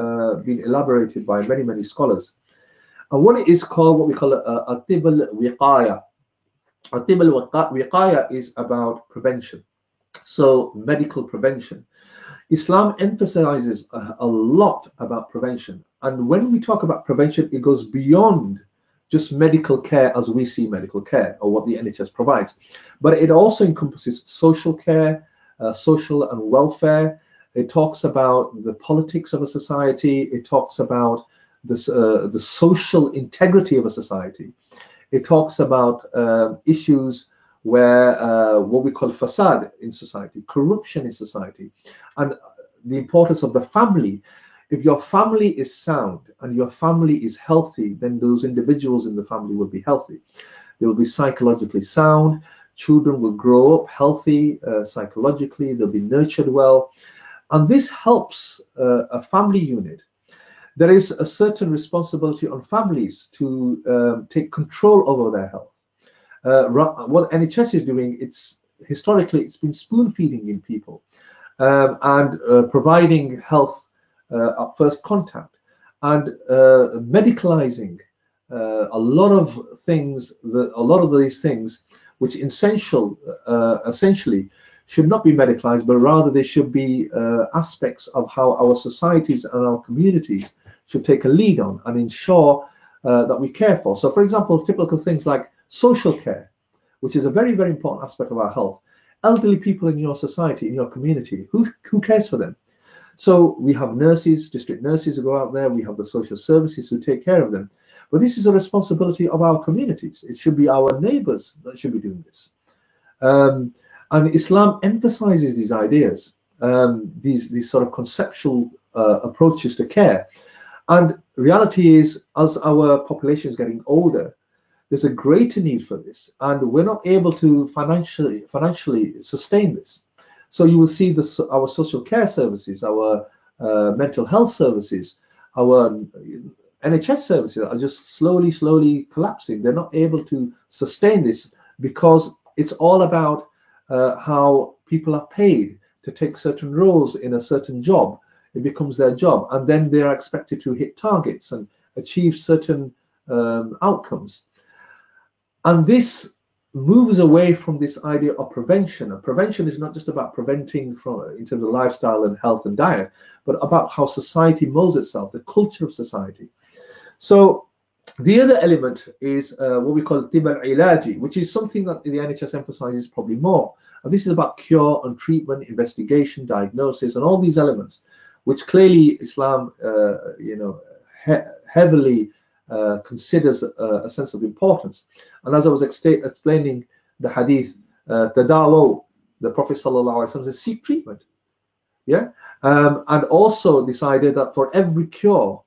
being elaborated by many, many scholars. And one is called what we call a tib al-wiqaya. A tib al-wiqaya is about prevention, so medical prevention. Islam emphasizes a lot about prevention, and when we talk about prevention, it goes beyond just medical care as we see medical care or what the NHS provides, but it also encompasses social care, social and welfare. It talks about the politics of a society. It talks about the social integrity of a society. It talks about issues where what we call fasad in society, corruption in society, and the importance of the family. If your family is sound and your family is healthy, then those individuals in the family will be healthy. They will be psychologically sound. Children will grow up healthy psychologically. They'll be nurtured well. And this helps a family unit. There is a certain responsibility on families to take control over their health. What NHS is doing, historically it's been spoon feeding in people and providing health at first contact and medicalizing a lot of things, a lot of these things which essentially should not be medicalized, but rather they should be aspects of how our societies and our communities should take a lead on and ensure that we care for. So for example, typical things like social care, which is a very, very important aspect of our health. Elderly people in your society, in your community, who cares for them? So we have nurses, district nurses who go out there, we have the social services who take care of them. But this is a responsibility of our communities. It should be our neighbors that should be doing this. And Islam emphasizes these ideas, these sort of conceptual approaches to care. And reality is, as our population is getting older, there's a greater need for this, and we're not able to financially sustain this. So you will see our social care services, our mental health services, our NHS services are just slowly collapsing. They're not able to sustain this because it's all about how people are paid to take certain roles in a certain job. It becomes their job, and then they are expected to hit targets and achieve certain outcomes. And this moves away from this idea of prevention. And prevention is not just about preventing in terms of lifestyle and health and diet, but about how society molds itself, the culture of society. So the other element is what we call tib al-ilaji, which is something that the NHS emphasizes probably more. And this is about cure and treatment, investigation, diagnosis, and all these elements, which clearly Islam, heavily considers a sense of importance. And as I was explaining the hadith, tadawo, the Prophet ﷺ says, seek treatment. Yeah, and also this idea that for every cure,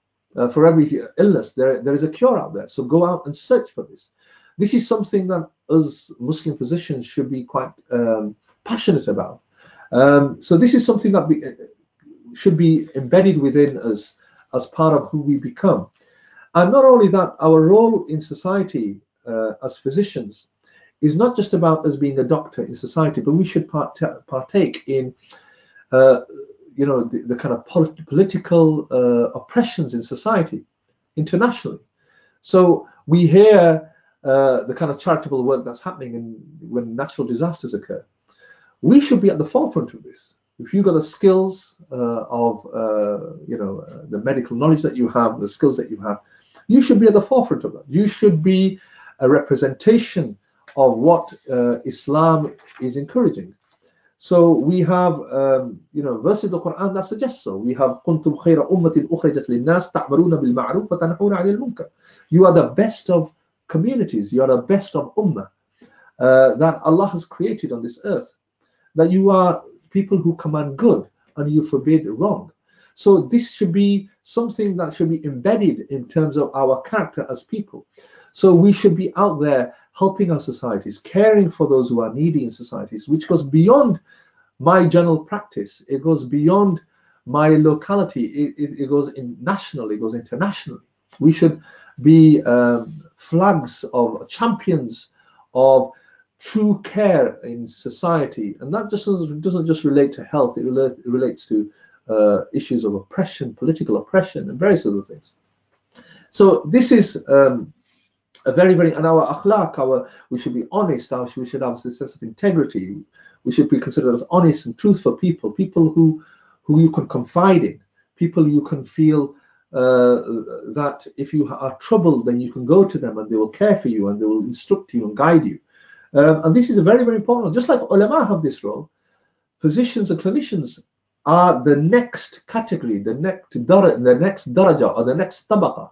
for every illness, there is a cure out there. So go out and search for this. This is something that us Muslim physicians should be quite passionate about. So this is something that should be embedded within us as part of who we become. And not only that, our role in society as physicians is not just about us being a doctor in society, but we should partake in the kind of political oppressions in society internationally. So we hear the kind of charitable work that's happening when natural disasters occur. We should be at the forefront of this. If you've got the skills of the medical knowledge that you have, the skills that you have, you should be at the forefront of that. You should be a representation of what Islam is encouraging. So we have verses of the Quran that suggest so. We have kuntum khayra ummatin ukhrijat lin-nas ta'muruna bil ma'ruf wa tanhauna 'anil munkar. You are the best of communities. You are the best of ummah that Allah has created on this earth. That you are people who command good and you forbid wrong. So this should be something that should be embedded in terms of our character as people. So we should be out there helping our societies, caring for those who are needy in societies, which goes beyond my general practice. It goes beyond my locality. It goes national. It goes internationally. We should be flags of champions of true care in society, and that just doesn't just relate to health. It relates to issues of oppression, political oppression, and various other things. So this is a very, and our akhlaq, we should be honest. We should have this sense of integrity. We should be considered as honest and truthful people who you can confide in, people you can feel that if you are troubled, then you can go to them and they will care for you and they will instruct you and guide you. And this is a very, very important. Just like ulama have this role, physicians and clinicians are the next category, the next daraja, or the next tabaqa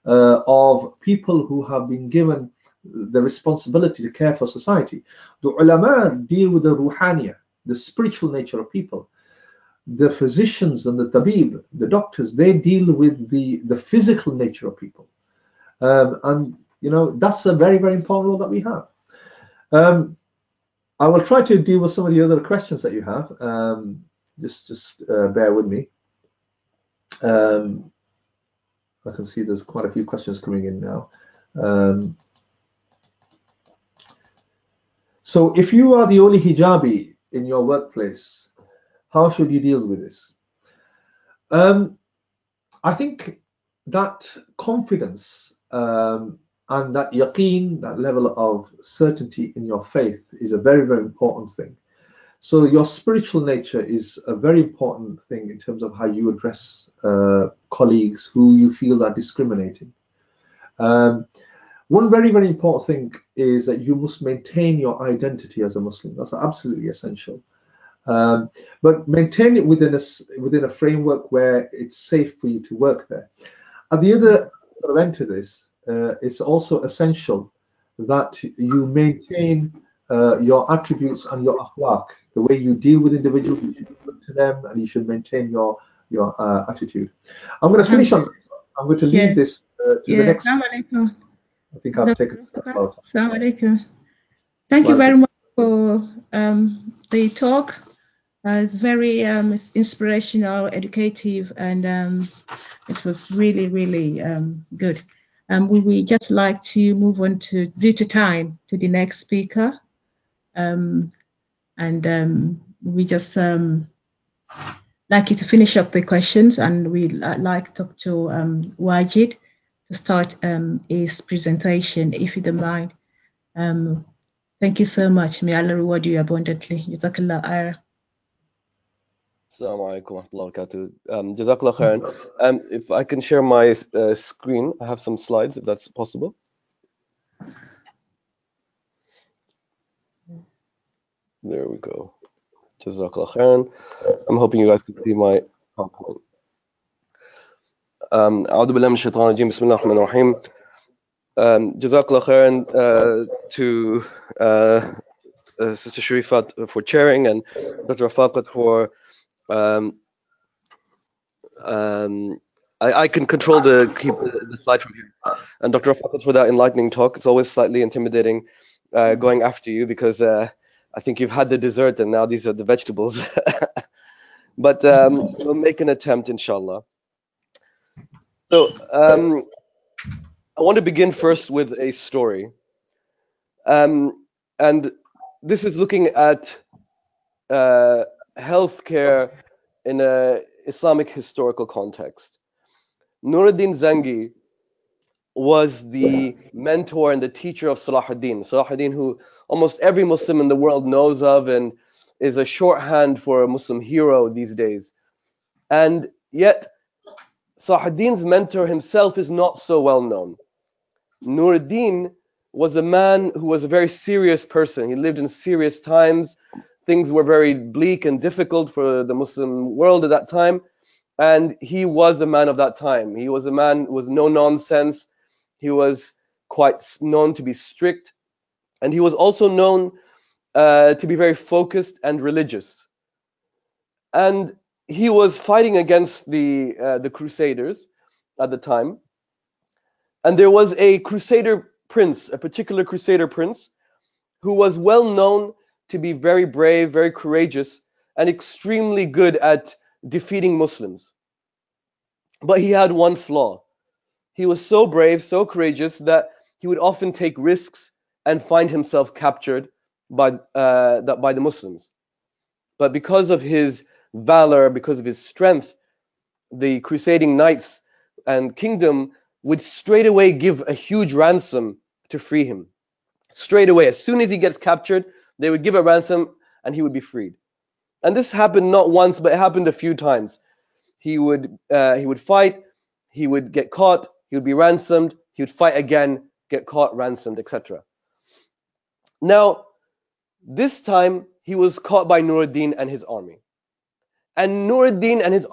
of people who have been given the responsibility to care for society. The ulama deal with the ruhaniya, the spiritual nature of people. The physicians and the tabib, the doctors, they deal with the physical nature of people. And that's a very, very important role that we have. I will try to deal with some of the other questions that you have. Just bear with me. I can see there's quite a few questions coming in now. So if you are the only hijabi in your workplace, how should you deal with this? I think that confidence and that yaqeen, that level of certainty in your faith, is a very, very important thing. So your spiritual nature is a very important thing in terms of how you address colleagues who you feel are discriminating. One very, very important thing is that you must maintain your identity as a Muslim. That's absolutely essential. But maintain it within a framework where it's safe for you to work there. At the other end to this, it's also essential that you maintain your attributes and your akhlaq, the way you deal with individuals. You should be good to them, and you should maintain your attitude. I'm going to finish on. I'm going to leave this to the next. I think I've taken about. Assalamu alaikum. Thank you very much for the talk. It's very inspirational, educative, and it was really, really good. We would just like to move on due to time, to the next speaker. We just like you to finish up the questions, and we'd like Dr. Wajid to start his presentation, if you don't mind. Thank you so much. May Allah reward you abundantly. Jazakallah khair. Assalamu alaikum wa rahmatullahi wa barakatuh. Jazakallah khairan. If I can share my screen, I have some slides, if that's possible. There we go. Jazakallah khairan. I'm hoping you guys can see my PowerPoint. أعوذ بالله من الشيطان الرجيم بسم الله الرحمن الرحيم. Jazakallah khairan to Sister Sharifat for chairing, and Dr. Rafaqat for I can control keep the slide from here, and Dr. Rafaqat for that enlightening talk. It's always slightly intimidating going after you, because I think you've had the dessert and now these are the vegetables. But we'll make an attempt, inshallah. So I want to begin first with a story. And this is looking at healthcare in an Islamic historical context. Nuruddin Zangi was the mentor and the teacher of Salahuddin. Salahuddin, who almost every Muslim in the world knows of and is a shorthand for a Muslim hero these days. And yet, Salahuddin's mentor himself is not so well known. Nuruddin was a man who was a very serious person. He lived in serious times. Things were very bleak and difficult for the Muslim world at that time. And he was a man of that time. He was a man who was no nonsense. He was quite known to be strict. And he was also known to be very focused and religious. And he was fighting against the Crusaders at the time. And there was a Crusader prince, a particular Crusader prince, who was well known to be very brave, very courageous, and extremely good at defeating Muslims. But he had one flaw. He was so brave, so courageous, that he would often take risks and find himself captured by the Muslims. But because of his valor, because of his strength, the crusading knights and kingdom would straight away give a huge ransom to free him. Straight away, as soon as he gets captured, they would give a ransom and he would be freed. And this happened not once, but it happened a few times. He would fight, he would get caught, he would be ransomed, he would fight again, get caught, ransomed, etc. Now, this time he was caught by Nur-ad-Din and his army. And Nur-ad-Din's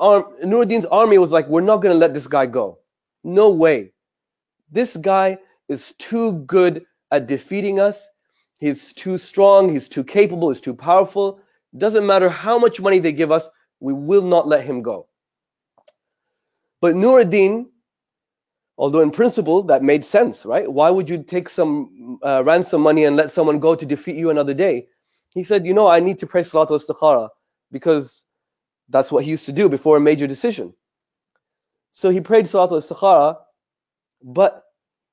army was like, we're not going to let this guy go. No way. This guy is too good at defeating us. He's too strong, he's too capable, he's too powerful. Doesn't matter how much money they give us, we will not let him go. But Nur-ad-Din, although in principle that made sense, right? Why would you take some ransom money and let someone go to defeat you another day? He said, you know, I need to pray Salat al-Istikhara because that's what he used to do before a major decision. So he prayed Salat al-Istikhara, but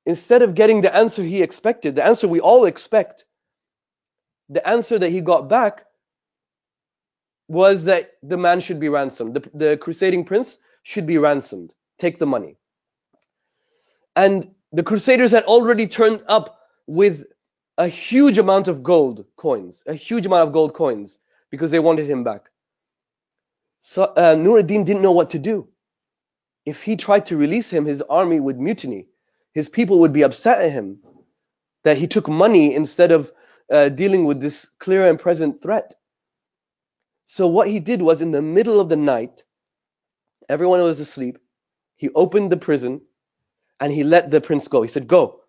instead of getting the answer he expected, the answer we all expect, the answer that he got back was that the man should be ransomed. The crusading prince should be ransomed. Take the money. And the crusaders had already turned up with a huge amount of gold coins, because they wanted him back. So Nur-ad-Din didn't know what to do. If he tried to release him, his army would mutiny. His people would be upset at him that he took money instead of dealing with this clear and present threat. So what he did was, in the middle of the night, everyone was asleep, he opened the prison and he let the prince go. He said, go.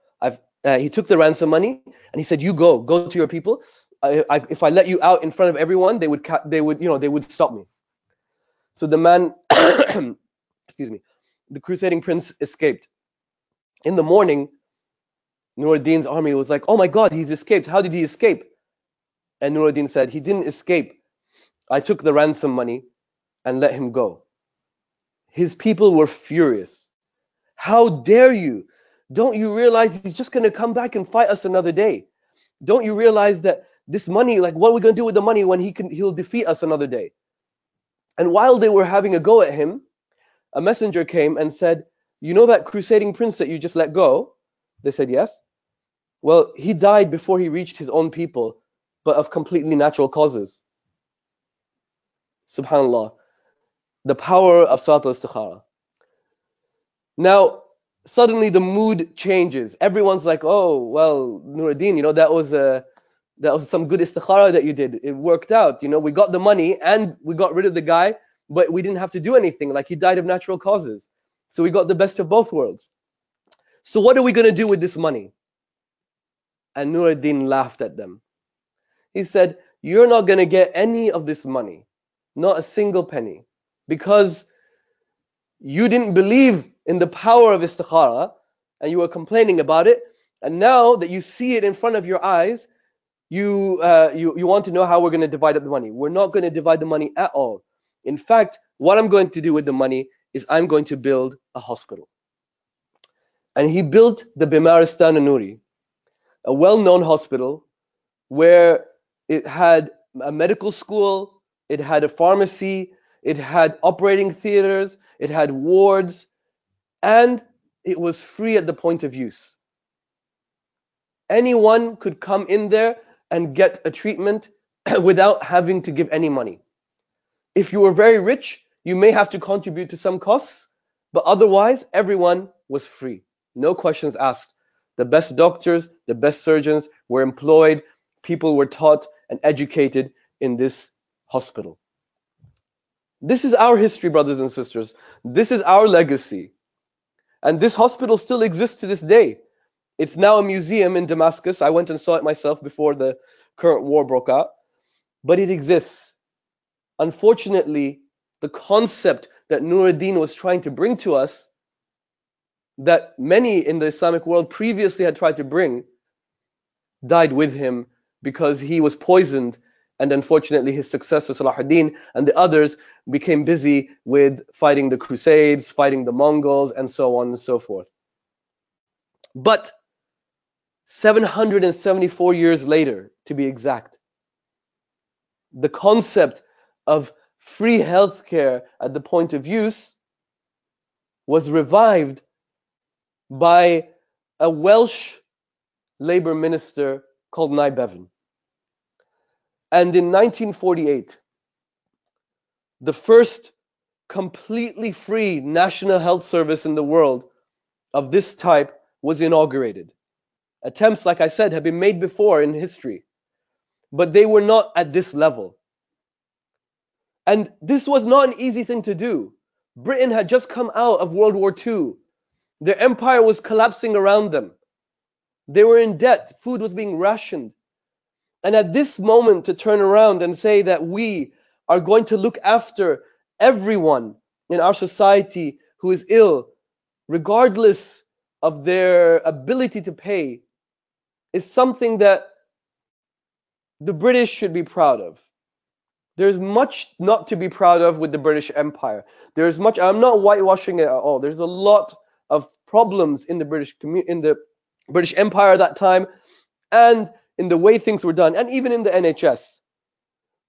He took the ransom money and he said, you go to your people. If I let you out in front of everyone, they would stop me. So the man, excuse me, the crusading prince escaped. In the morning, Nur-ad-Din's army was like, oh my God, he's escaped. How did he escape? And Nur-ad-Din said, he didn't escape. I took the ransom money and let him go. His people were furious. How dare you? Don't you realize he's just going to come back and fight us another day? Don't you realize that this money, like what are we going to do with the money when he'll defeat us another day? And while they were having a go at him, a messenger came and said, you know that crusading prince that you just let go? They said, yes. Well, he died before he reached his own people, but of completely natural causes. Subhanallah. The power of Salat al-Istikhara. Now, suddenly the mood changes. Everyone's like, oh, well, Nur-ad-Din, you know, that was some good istikhara that you did. It worked out. You know, we got the money and we got rid of the guy, but we didn't have to do anything. Like, he died of natural causes. So we got the best of both worlds. So what are we going to do with this money? And Nur-ad-Din laughed at them. He said, you're not going to get any of this money, not a single penny, because you didn't believe in the power of istikhara and you were complaining about it. And now that you see it in front of your eyes, you want to know how we're going to divide up the money. We're not going to divide the money at all. In fact, what I'm going to do with the money is I'm going to build a hospital. And he built the Bimaristan Nuri, a well-known hospital where it had a medical school, it had a pharmacy, it had operating theaters, it had wards, and it was free at the point of use. Anyone could come in there and get a treatment without having to give any money. If you were very rich, you may have to contribute to some costs, but otherwise everyone was free. No questions asked. The best doctors, the best surgeons were employed, people were taught and educated in this hospital. This is our history, brothers and sisters. This is our legacy. And this hospital still exists to this day. It's now a museum in Damascus. I went and saw it myself before the current war broke out. But it exists. Unfortunately, the concept that Nur-ad-Din was trying to bring to us, that many in the Islamic world previously had tried to bring, died with him because he was poisoned, and unfortunately his successor Salahuddin and the others became busy with fighting the Crusades, fighting the Mongols, and so on and so forth. But 774 years later, to be exact, the concept of free healthcare at the point of use was revived by a Welsh Labour minister called Nye Bevan. And in 1948, the first completely free national health service in the world of this type was inaugurated. Attempts, like I said, have been made before in history, but they were not at this level. And this was not an easy thing to do. Britain had just come out of World War II. Their empire was collapsing around them. They were in debt. Food was being rationed. And at this moment, to turn around and say that we are going to look after everyone in our society who is ill, regardless of their ability to pay, is something that the British should be proud of. There's much not to be proud of with the British Empire. There's much, I'm not whitewashing it at all. There's a lot of problems in the British Empire at that time, and in the way things were done, and even in the NHS.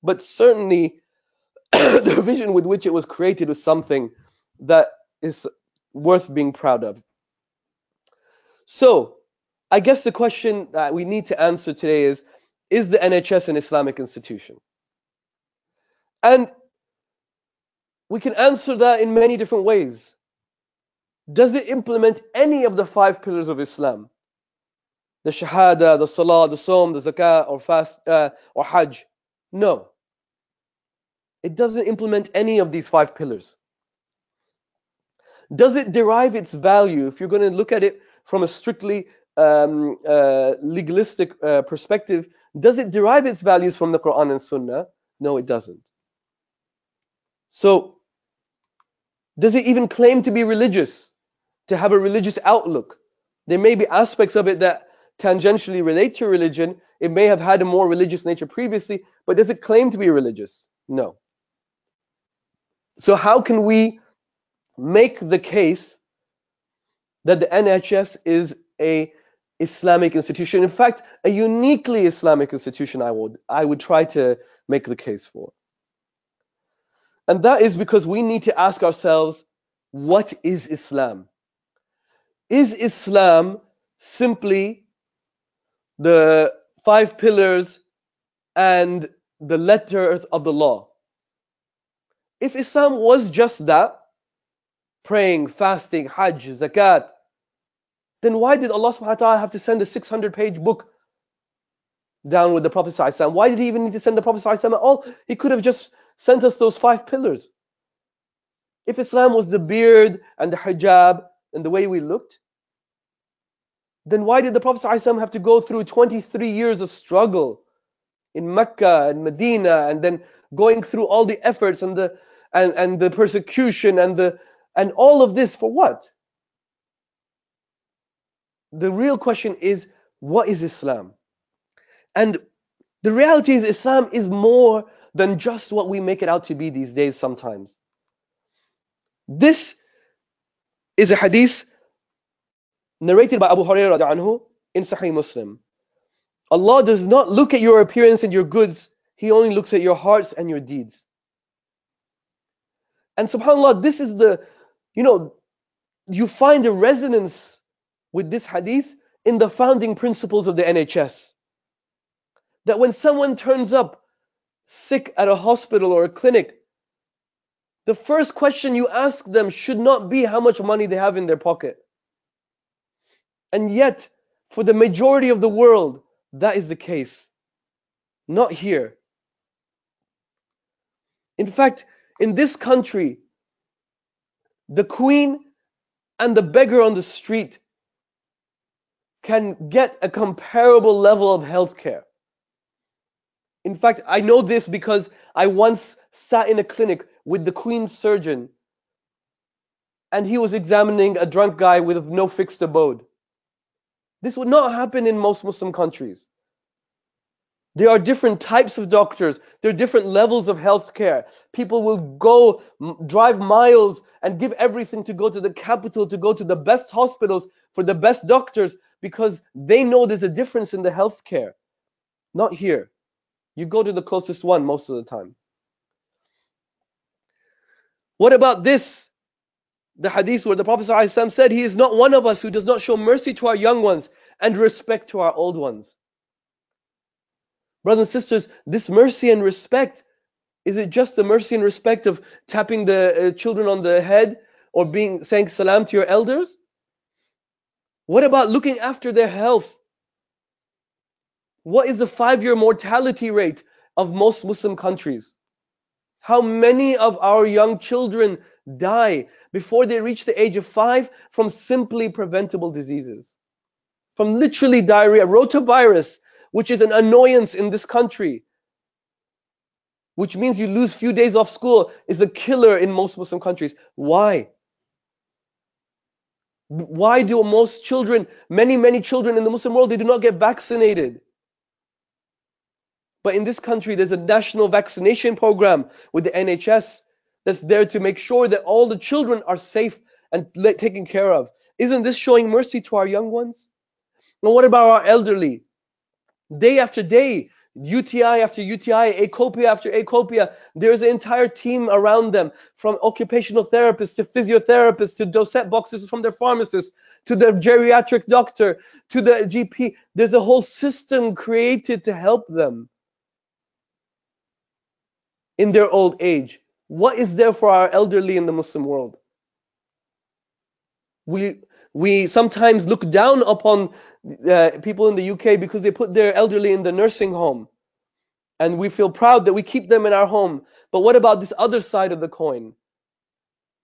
But certainly, the vision with which it was created was something that is worth being proud of. So, I guess the question that we need to answer today is the NHS an Islamic institution? And we can answer that in many different ways. Does it implement any of the 5 pillars of Islam? The shahada, the salah, the sawm, the zakah, or fast, or hajj? No. It doesn't implement any of these 5 pillars. Does it derive its value? If you're going to look at it from a strictly legalistic perspective, does it derive its values from the Quran and Sunnah? No, it doesn't. So, does it even claim to be religious, to have a religious outlook? There may be aspects of it that tangentially relate to religion. It may have had a more religious nature previously, but does it claim to be religious? No. So how can we make the case that the NHS is a Islamic institution? In fact, a uniquely Islamic institution, I would try to make the case for. And that is because we need to ask ourselves, what is Islam? Is Islam simply the 5 pillars and the letters of the law? If Islam was just that, praying, fasting, hajj, zakat, then why did Allah subhanahu wa ta'ala have to send a 600-page book down with the Prophet sallallahu alaihi wasallam? Why did he even need to send the Prophet sallallahu alaihi wasallam at all? He could have just sent us those 5 pillars. If Islam was the beard and the hijab and the way we looked, then why did the Prophet ﷺ have to go through 23 years of struggle in Mecca and Medina, and then going through all the efforts and the persecution and all of this for what? The real question is, what is Islam? And the reality is, Islam is more than just what we make it out to be these days sometimes. This is a hadith narrated by Abu Hurairah anhu in Sahih Muslim. Allah does not look at your appearance and your goods. He only looks at your hearts and your deeds. And subhanAllah, this is you find a resonance with this hadith in the founding principles of the NHS. That when someone turns up sick at a hospital or a clinic, the first question you ask them should not be how much money they have in their pocket. And yet, for the majority of the world, that is the case. Not here. In fact, in this country, the queen and the beggar on the street can get a comparable level of healthcare. In fact, I know this because I once sat in a clinic with the queen's surgeon, and he was examining a drunk guy with no fixed abode. This would not happen in most Muslim countries. There are different types of doctors. There are different levels of healthcare. People will go drive miles and give everything to go to the capital, to go to the best hospitals for the best doctors. because they know there's a difference in the healthcare. Not here. You go to the closest one most of the time. What about this? The hadith where the Prophet ﷺ said, he is not one of us who does not show mercy to our young ones and respect to our old ones. Brothers and sisters, this mercy and respect, is it just the mercy and respect of tapping the children on the head or saying salam to your elders? What about looking after their health? What is the 5-year mortality rate of most Muslim countries? How many of our young children die before they reach the age of 5 from simply preventable diseases? From literally diarrhea, rotavirus, which is an annoyance in this country, which means you lose few days off school, is a killer in most Muslim countries. Why? Why do most children, many children in the Muslim world, they do not get vaccinated? But in this country, there's a national vaccination program with the NHS that's there to make sure that all the children are safe and taken care of. Isn't this showing mercy to our young ones? Now, what about our elderly? Day after day, UTI after UTI, acopia after acopia, there's an entire team around them, from occupational therapists to physiotherapists to dosette boxes from their pharmacists to the geriatric doctor to the GP. There's a whole system created to help them in their old age. What is there for our elderly in the Muslim world? We sometimes look down upon people in the UK because they put their elderly in the nursing home. And we feel proud that we keep them in our home. But what about this other side of the coin?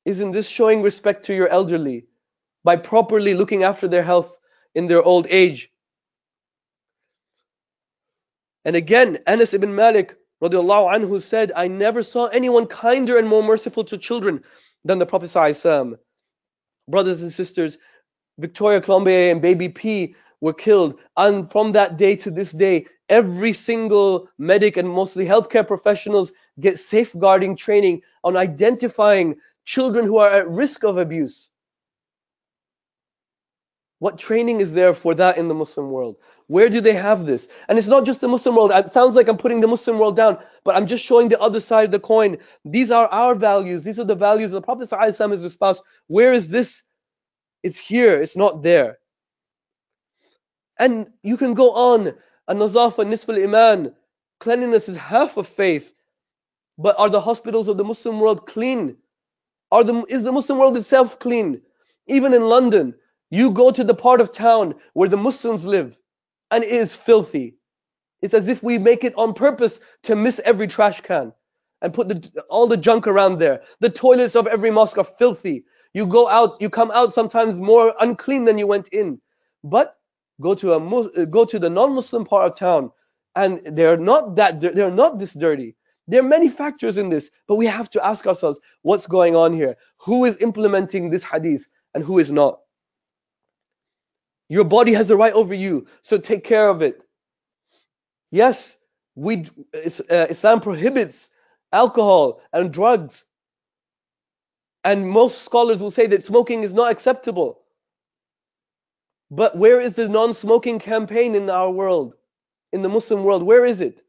Isn't this showing respect to your elderly by properly looking after their health in their old age? And again, Anas ibn Malik radiallahu anhu said, I never saw anyone kinder and more merciful to children than the Prophet ﷺ. Brothers and sisters, Victoria Colombier and Baby P were killed. And from that day to this day, every single medic and mostly healthcare professionals get safeguarding training on identifying children who are at risk of abuse. What training is there for that in the Muslim world? Where do they have this? And it's not just the Muslim world. It sounds like I'm putting the Muslim world down, but I'm just showing the other side of the coin. These are our values. These are the values the Prophet ﷺ has espoused. Where is this? It's here. It's not there. And you can go on. An-nazafa nisf al-iman. Cleanliness is half of faith. But are the hospitals of the Muslim world clean? Is the Muslim world itself clean? Even in London, you go to the part of town where the Muslims live, and it is filthy. It's as if we make it on purpose to miss every trash can and put all the junk around there. The toilets of every mosque are filthy. You go out, you come out sometimes more unclean than you went in. But go to the non-Muslim part of town, and they're not this dirty. There are many factors in this, but we have to ask ourselves, what's going on here? Who is implementing this hadith and who is not? Your body has a right over you, so take care of it. Yes, Islam prohibits alcohol and drugs. And most scholars will say that smoking is not acceptable. But where is the non-smoking campaign in our world? In the Muslim world, where is it?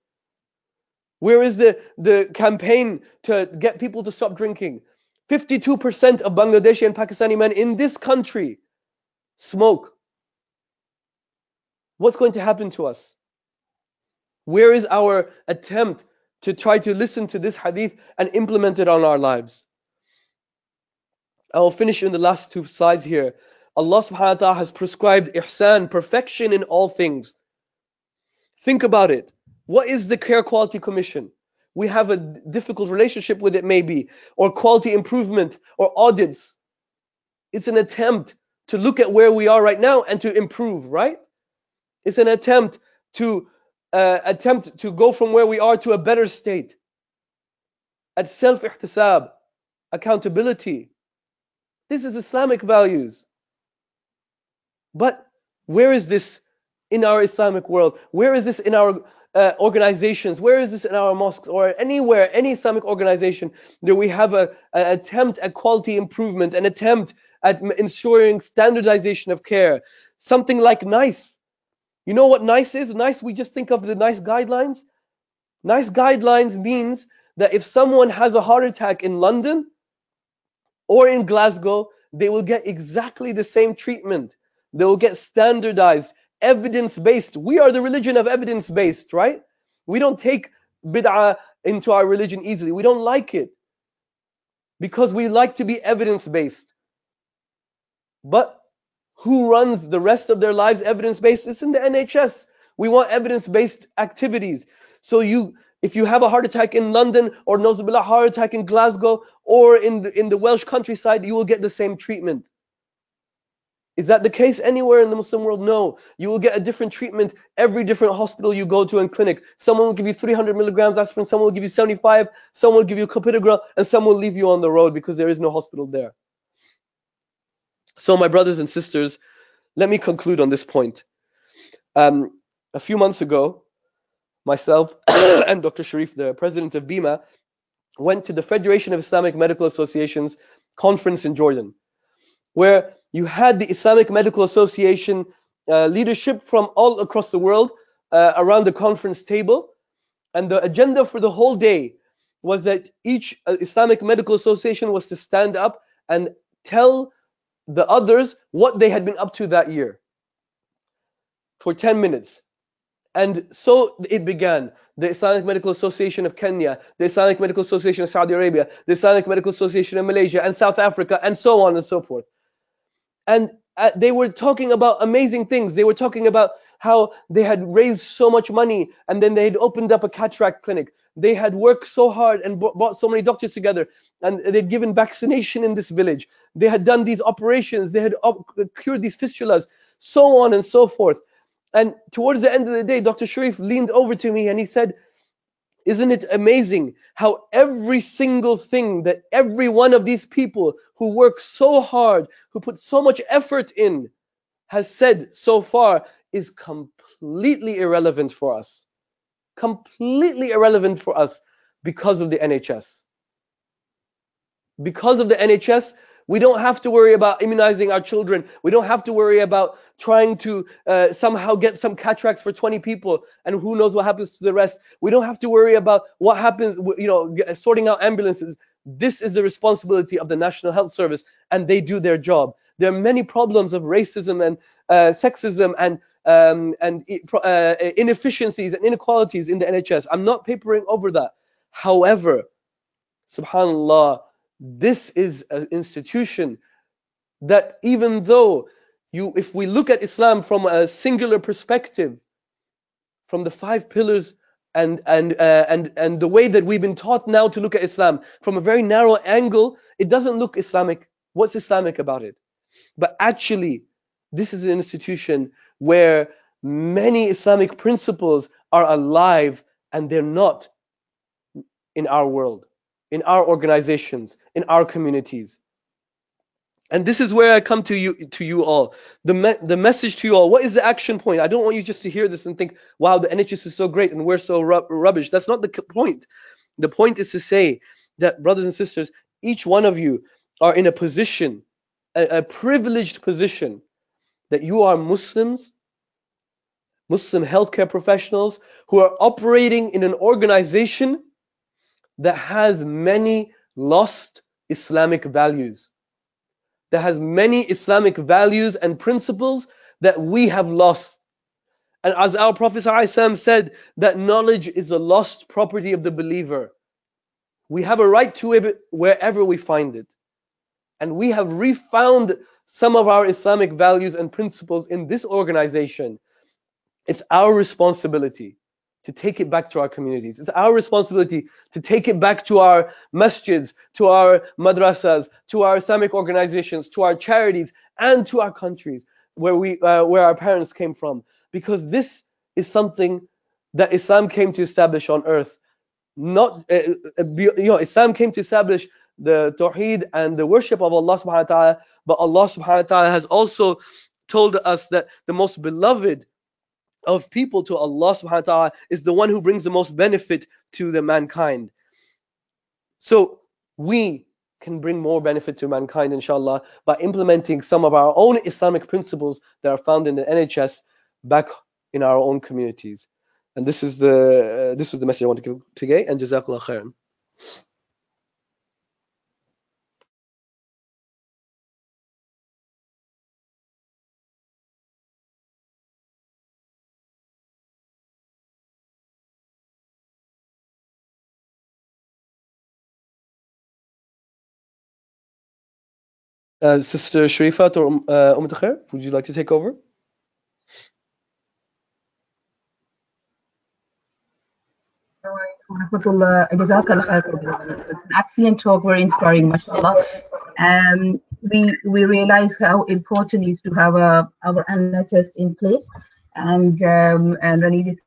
Where is the campaign to get people to stop drinking? 52% of Bangladeshi and Pakistani men in this country smoke. What's going to happen to us? Where is our attempt to try to listen to this hadith and implement it on our lives? I will finish in the last 2 slides here. Allah subhanahu wa ta'ala has prescribed ihsan, perfection in all things. Think about it. What is the Care Quality Commission? We have a difficult relationship with it maybe, or quality improvement, or audits. It's an attempt to look at where we are right now and to improve, right? It's an attempt to go from where we are to a better state. At self-ihtisab, accountability. This is Islamic values. But where is this in our Islamic world? Where is this in our organizations? Where is this in our mosques or anywhere, any Islamic organization that we have an attempt at quality improvement, an attempt at ensuring standardization of care, something like NICE. You know what NICE is? NICE, we just think of the NICE guidelines. NICE guidelines means that if someone has a heart attack in London or in Glasgow, they will get exactly the same treatment. They will get standardized, evidence-based. We are the religion of evidence-based, right? We don't take bid'ah into our religion easily. We don't like it because we like to be evidence-based. But who runs the rest of their lives evidence-based? It's in the NHS. We want evidence-based activities. So if you have a heart attack in London, or a heart attack in Glasgow, or in the Welsh countryside, you will get the same treatment. Is that the case anywhere in the Muslim world? No. You will get a different treatment every different hospital you go to and clinic. Someone will give you 300 milligrams aspirin, someone will give you 75, someone will give you clopidogrel, and someone will leave you on the road because there is no hospital there. So my brothers and sisters, let me conclude on this point. A few months ago, myself and Dr. Sharif, the president of BIMA, went to the Federation of Islamic Medical Associations conference in Jordan, where you had the Islamic Medical Association leadership from all across the world around the conference table. And the agenda for the whole day was that each Islamic Medical Association was to stand up and tell the others what they had been up to that year for 10 minutes. And so it began. The Islamic Medical Association of Kenya, the Islamic Medical Association of Saudi Arabia, the Islamic Medical Association of Malaysia and South Africa, and so on and so forth. And they were talking about amazing things. They were talking about how they had raised so much money, and then they had opened up a cataract clinic. They had worked so hard and brought so many doctors together, and they'd given vaccination in this village. They had done these operations. They had cured these fistulas, so on and so forth. And towards the end of the day, Dr. Sharif leaned over to me and he said, isn't it amazing how every single thing that every one of these people who work so hard, who put so much effort in, has said so far is completely irrelevant for us. Completely irrelevant for us because of the NHS. Because of the NHS, we don't have to worry about immunizing our children. We don't have to worry about trying to somehow get some cataracts for 20 people, and who knows what happens to the rest. We don't have to worry about what happens, sorting out ambulances. This is the responsibility of the National Health Service, and they do their job. There are many problems of racism and sexism and inefficiencies and inequalities in the NHS. I'm not papering over that. However, subhanallah, this is an institution that, even though if we look at Islam from a singular perspective, from the 5 pillars and the way that we've been taught now to look at Islam from a very narrow angle, it doesn't look Islamic. What's Islamic about it? But actually, this is an institution where many Islamic principles are alive, and they're not in our world, in our organizations, in our communities. And this is where I come to you all. The message to you all. What is the action point? I don't want you just to hear this and think, wow, the NHS is so great and we're so rubbish. That's not the point. The point is to say that, brothers and sisters, each one of you are in a position, a privileged position, that you are Muslims, Muslim healthcare professionals who are operating in an organization that has many lost Islamic values, that has many Islamic values and principles that we have lost. And as our Prophet ﷺ said, that knowledge is the lost property of the believer. We have a right to it wherever we find it. And we have refound some of our Islamic values and principles in this organization. It's our responsibility to take it back to our communities. It's our responsibility to take it back to our masjids, to our madrasas, to our Islamic organizations, to our charities, and to our countries where our parents came from. Because this is something that Islam came to establish on earth. Not, Islam came to establish the Tawheed and the worship of Allah subhanahu wa ta'ala, but Allah subhanahu wa ta'ala has also told us that the most beloved of people to Allah subhanahu wa ta'ala is the one who brings the most benefit to the mankind. So we can bring more benefit to mankind, inshallah, by implementing some of our own Islamic principles that are found in the NHS back in our own communities. And this is the message I want to give today. And Jazakallah khairan. Sister Sharifat or Khair, would you like to take over? Jazakallah khair for that. It was an excellent talk, very inspiring, mashallah. We realize how important it is to have our NHS in place, and Ranid is,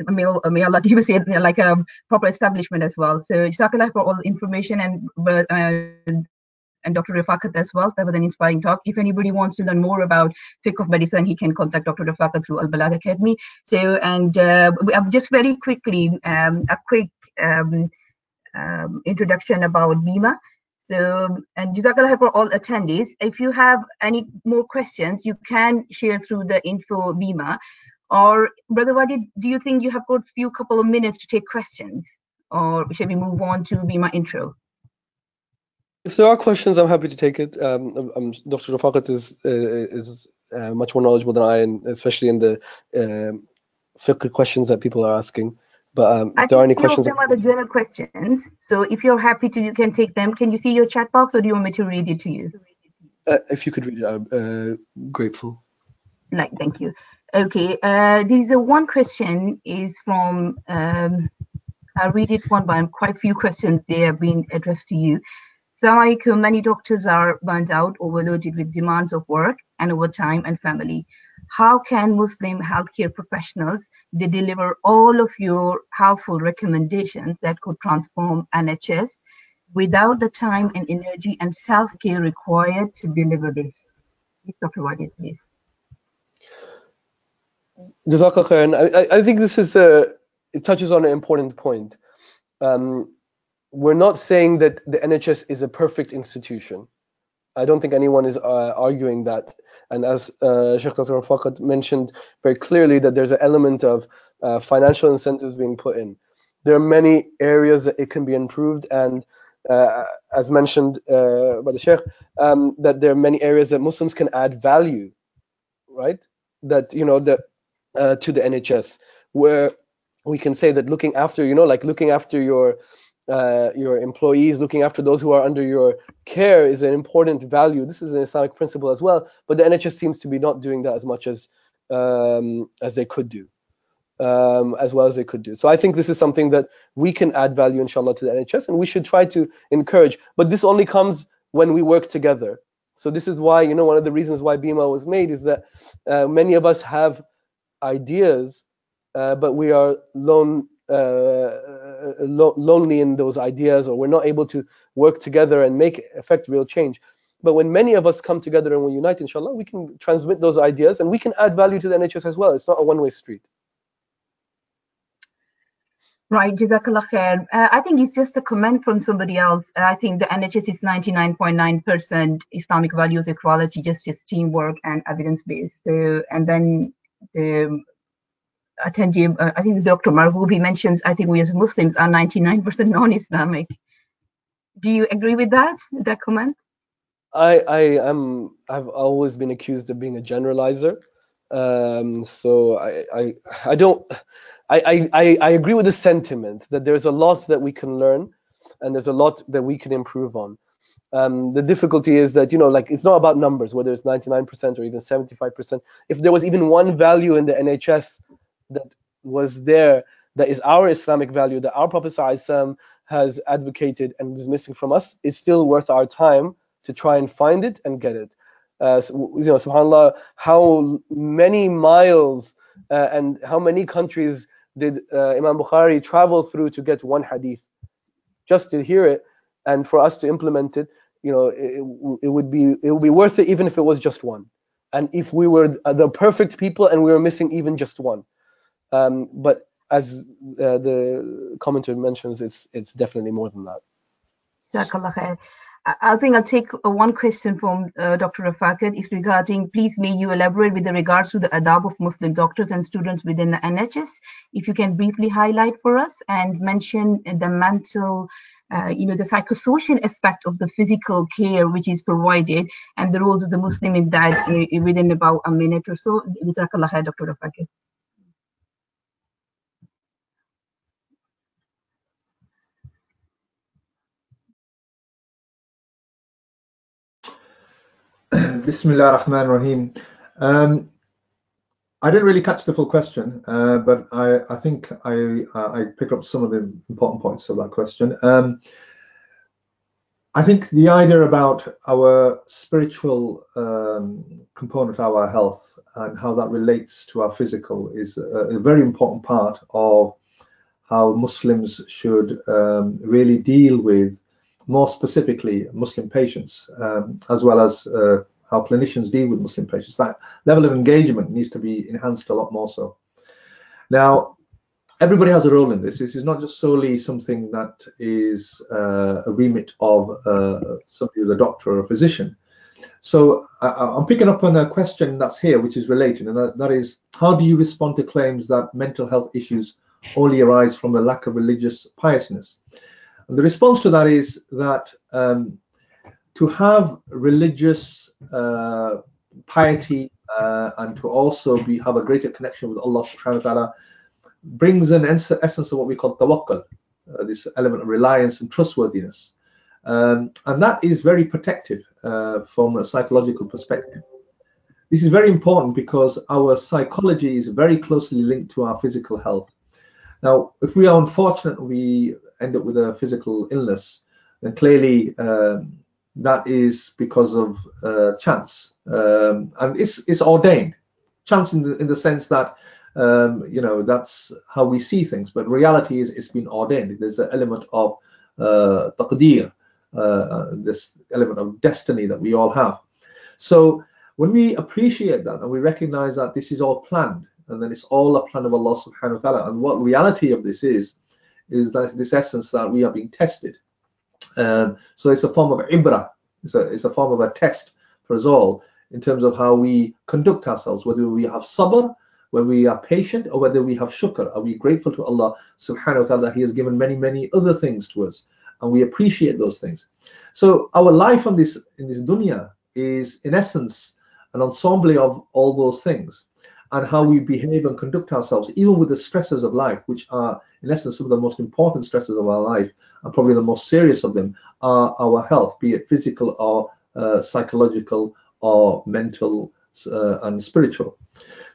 may Allah give us like a proper establishment as well. So Jazakallah for all the information, and Dr. Rafaqat as well. That was an inspiring talk. If anybody wants to learn more about fiqh of medicine, he can contact Dr. Rafaqat through Al-Balagh Academy. So, and just very quickly, a quick introduction about BIMA. So, and Jazakallah for all attendees. If you have any more questions, you can share through the info BIMA. Or Brother Wajid, do you think you have got a couple of minutes to take questions? Or should we move on to BIMA intro? If there are questions, I'm happy to take it. Dr. Rafaqat is much more knowledgeable than I, and especially in the fiqh questions that people are asking. But if there are any questions, them are the general questions. So if you're happy to, you can take them. Can you see your chat box, or do you want me to read it to you? If you could read it, I'm grateful. Like, thank you. Okay, this one question is from. I'll read it one by one. Quite a few questions they have been addressed to you. So, many doctors are burnt out, overloaded with demands of work and overtime and family. How can Muslim healthcare professionals deliver all of your helpful recommendations that could transform NHS without the time and energy and self-care required to deliver this? Dr. Wajid, please. Jazakallah khairan. I think this is it touches on an important point. We're not saying that the NHS is a perfect institution. I don't think anyone is arguing that. And as Sheikh Dr. Rafaqat mentioned very clearly, that there's an element of financial incentives being put in. There are many areas that it can be improved, and as mentioned by the Sheikh, that there are many areas that Muslims can add value, right? That to the NHS, where we can say that looking after, like looking after your employees, looking after those who are under your care is an important value. This is an Islamic principle as well, but the NHS seems to be not doing that as much as they could do, as well as they could do. So I think this is something that we can add value, inshallah, to the NHS, and we should try to encourage. But this only comes when we work together. So this is why, one of the reasons why BIMA was made is that many of us have ideas, but we are lonely in those ideas, or we're not able to work together and affect real change. But when many of us come together and we unite, inshallah, we can transmit those ideas and we can add value to the NHS as well. It's not a one-way street. Right, Jazakallah khair. I think it's just a comment from somebody else. I think the NHS is 99.9% Islamic values, equality, justice, teamwork, and evidence-based. So, and then the attendee, I think Dr. Marhoubi mentions, I think we as Muslims are 99% non-Islamic. Do you agree with that comment? I've always been accused of being a generalizer. So I agree with the sentiment that there's a lot that we can learn and there's a lot that we can improve on. The difficulty is that, like, it's not about numbers, whether it's 99% or even 75%. If there was even one value in the NHS that was there, that is our Islamic value, that our Prophet ﷺ has advocated and is missing from us, it's still worth our time to try and find it and get it. SubhanAllah, how many miles and how many countries did Imam Bukhari travel through to get one hadith, just to hear it and for us to implement it. It would be worth it even if it was just one, and if we were the perfect people and we were missing even just one. But as the commenter mentions, it's definitely more than that. Jazakallah khair. I think I'll take one question from Dr. Rafaqat. Is regarding, please may you elaborate with regards to the adab of Muslim doctors and students within the NHS. If you can briefly highlight for us and mention the mental, the psychosocial aspect of the physical care which is provided and the roles of the Muslim in that within about a minute or so. Jazakallah khair, Dr. Rafaqat. Bismillah ar-Rahman ar-Rahim. I didn't really catch the full question, but I think I picked up some of the important points of that question. I think the idea about our spiritual component of our health and how that relates to our physical is a very important part of how Muslims should really deal with, more specifically, Muslim patients, as well as how clinicians deal with Muslim patients. That level of engagement needs to be enhanced a lot more so. Now, everybody has a role in this. This is not just solely something that is a remit of somebody who's a doctor or a physician. So I'm picking up on a question that's here, which is related, and that is, how do you respond to claims that mental health issues only arise from a lack of religious piousness? And the response to that is that to have religious piety and to also have a greater connection with Allah subhanahu wa ta'ala brings an essence of what we call tawakkul, this element of reliance and trustworthiness. And that is very protective from a psychological perspective. This is very important because our psychology is very closely linked to our physical health. Now, if we are unfortunate, we end up with a physical illness, then clearly that is because of chance, and it's ordained. Chance in the sense that that's how we see things, but reality is it's been ordained. There's an element of taqdeer, this element of destiny that we all have. So when we appreciate that and we recognize that this is all planned, and then it's all a plan of Allah subhanahu wa ta'ala, and what reality of this is that this essence that we are being tested. So it's a form of ibrah, it's a form of a test for us all in terms of how we conduct ourselves, whether we have sabr, whether we are patient, or whether we have shukr. Are we grateful to Allah subhanahu wa ta'ala that He has given many, many other things to us, and we appreciate those things. So our life in this dunya is in essence an ensemble of all those things, and how we behave and conduct ourselves, even with the stresses of life, which are in essence some of the most important stresses of our life, and probably the most serious of them are our health, be it physical or psychological or mental and spiritual.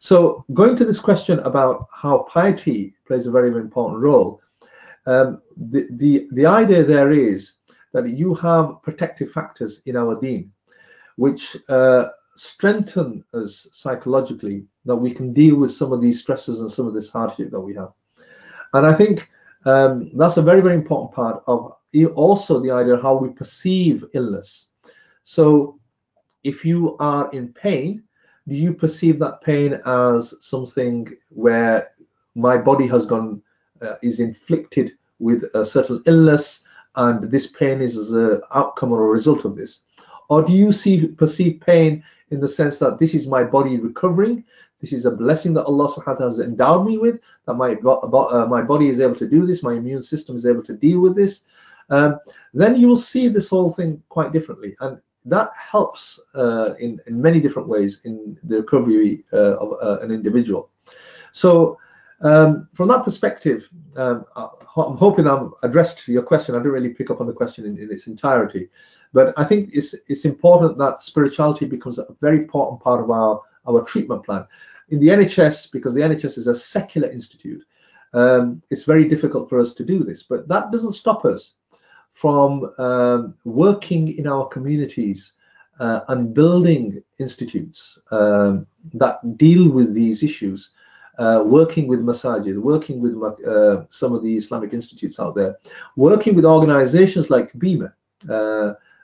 So going to this question about how piety plays a very, very important role, the idea there is that you have protective factors in our deen, which strengthen us psychologically, that we can deal with some of these stresses and some of this hardship that we have. And I think that's a very, very important part of also the idea of how we perceive illness. So if you are in pain, do you perceive that pain as something where my body has gone, is inflicted with a certain illness, and this pain is as an outcome or a result of this? Or do you perceive pain in the sense that this is my body recovering, this is a blessing that Allah subhanahu wa ta'ala has endowed me with, that my body is able to do this, my immune system is able to deal with this, then you will see this whole thing quite differently. And that helps in many different ways in the recovery of an individual. So from that perspective, I'm hoping I've addressed your question. I didn't really pick up on the question in its entirety, but I think it's important that spirituality becomes a very important part of our treatment plan. In the NHS, because the NHS is a secular institute, it's very difficult for us to do this, but that doesn't stop us from working in our communities and building institutes that deal with these issues, working with masajid, working with some of the Islamic institutes out there, working with organizations like BIMA,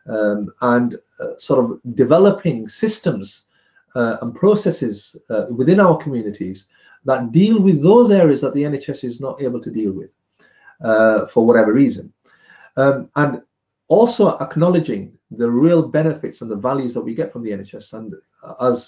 and sort of developing systems and processes within our communities that deal with those areas that the NHS is not able to deal with for whatever reason. And also acknowledging the real benefits and the values that we get from the NHS. And as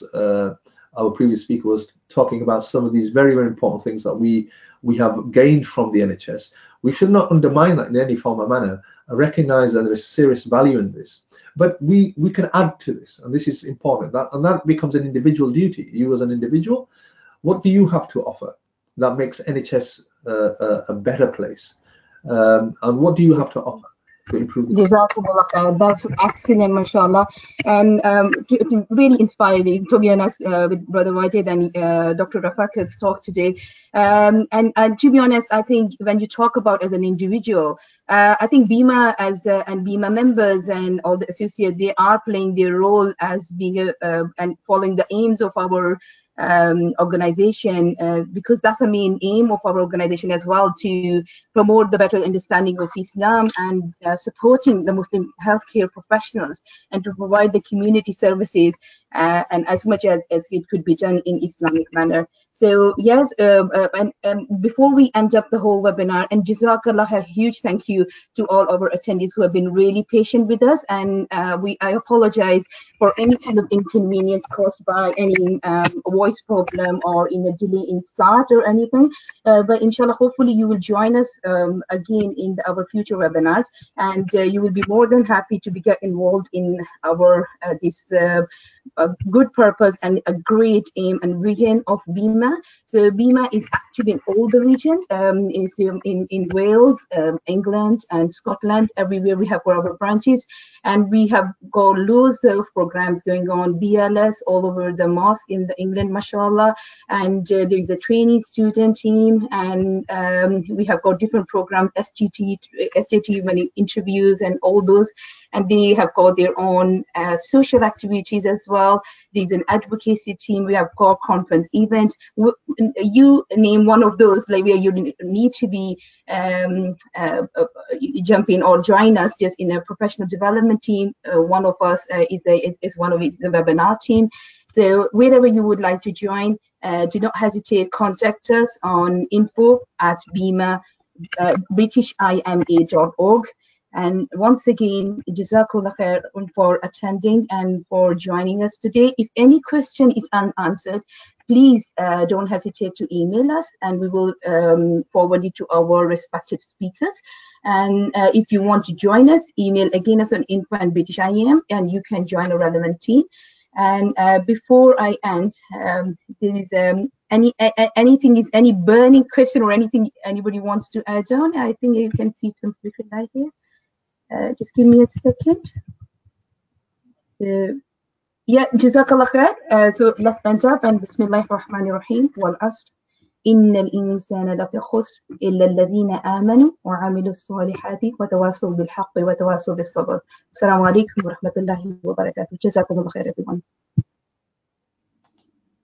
our previous speaker was talking about some of these very, very important things that we have gained from the NHS, we should not undermine that in any form or manner and recognize that there is serious value in this. But we can add to this, and this is important, and that becomes an individual duty. You as an individual, what do you have to offer that makes NHS a better place? And what do you have to offer to improve the Jazakumullah khair. That's excellent, mashallah, and really inspiring, to be honest, with Brother Wajid and Dr. Rafaqat's talk today. And to be honest, I think when you talk about as an individual, I think BIMA and BIMA members and all the associates, they are playing their role as being and following the aims of our organization, because that's the main aim of our organization as well, to promote the better understanding of Islam and supporting the Muslim healthcare professionals and to provide the community services and as much as it could be done in Islamic manner. So yes, and before we end up the whole webinar, and Jazakallah, a huge thank you to all our attendees who have been really patient with us, and I apologize for any kind of inconvenience caused by any voice problem or in a delay in start or anything, but inshallah, hopefully you will join us again in our future webinars, and you will be more than happy to get involved in our this good purpose and a great aim and vision of BIMA. So BIMA is active in all the regions, is in Wales, England and Scotland. Everywhere we have our branches, and we have got loads of programs going on, BLS all over the mosque in the England, mashallah, and there is a training student team, and we have got different programs, SJT many interviews and all those, and they have got their own social activities as well. There's an advocacy team. We have got conference events. You name one of those, like where you need to be jump in or join us just in a professional development team. One of us is one of the webinar team. So wherever you would like to join, do not hesitate. Contact us on info@bima britishima.org. And once again, Jazakallah khair for attending and for joining us today. If any question is unanswered, please don't hesitate to email us, and we will forward it to our respected speakers. And if you want to join us, email again us on info@britishima, and you can join a relevant team. And before I end, there is any burning question or anything anybody wants to add on? I think you can see some flickering light here. Just give me a second. So, yeah, Jazakallah khair. So let's end up, and Bismillahir Rahmanir Rahim. Wal asr. Innal insana lafi khusr illa alladhina amanu wa 'amilus salihati wa tawasaw bil haqqi wa tawasaw bis sabr. Assalamu alaikum wa rahmatullahi wa barakatuh. Jazakumullah khair, everyone.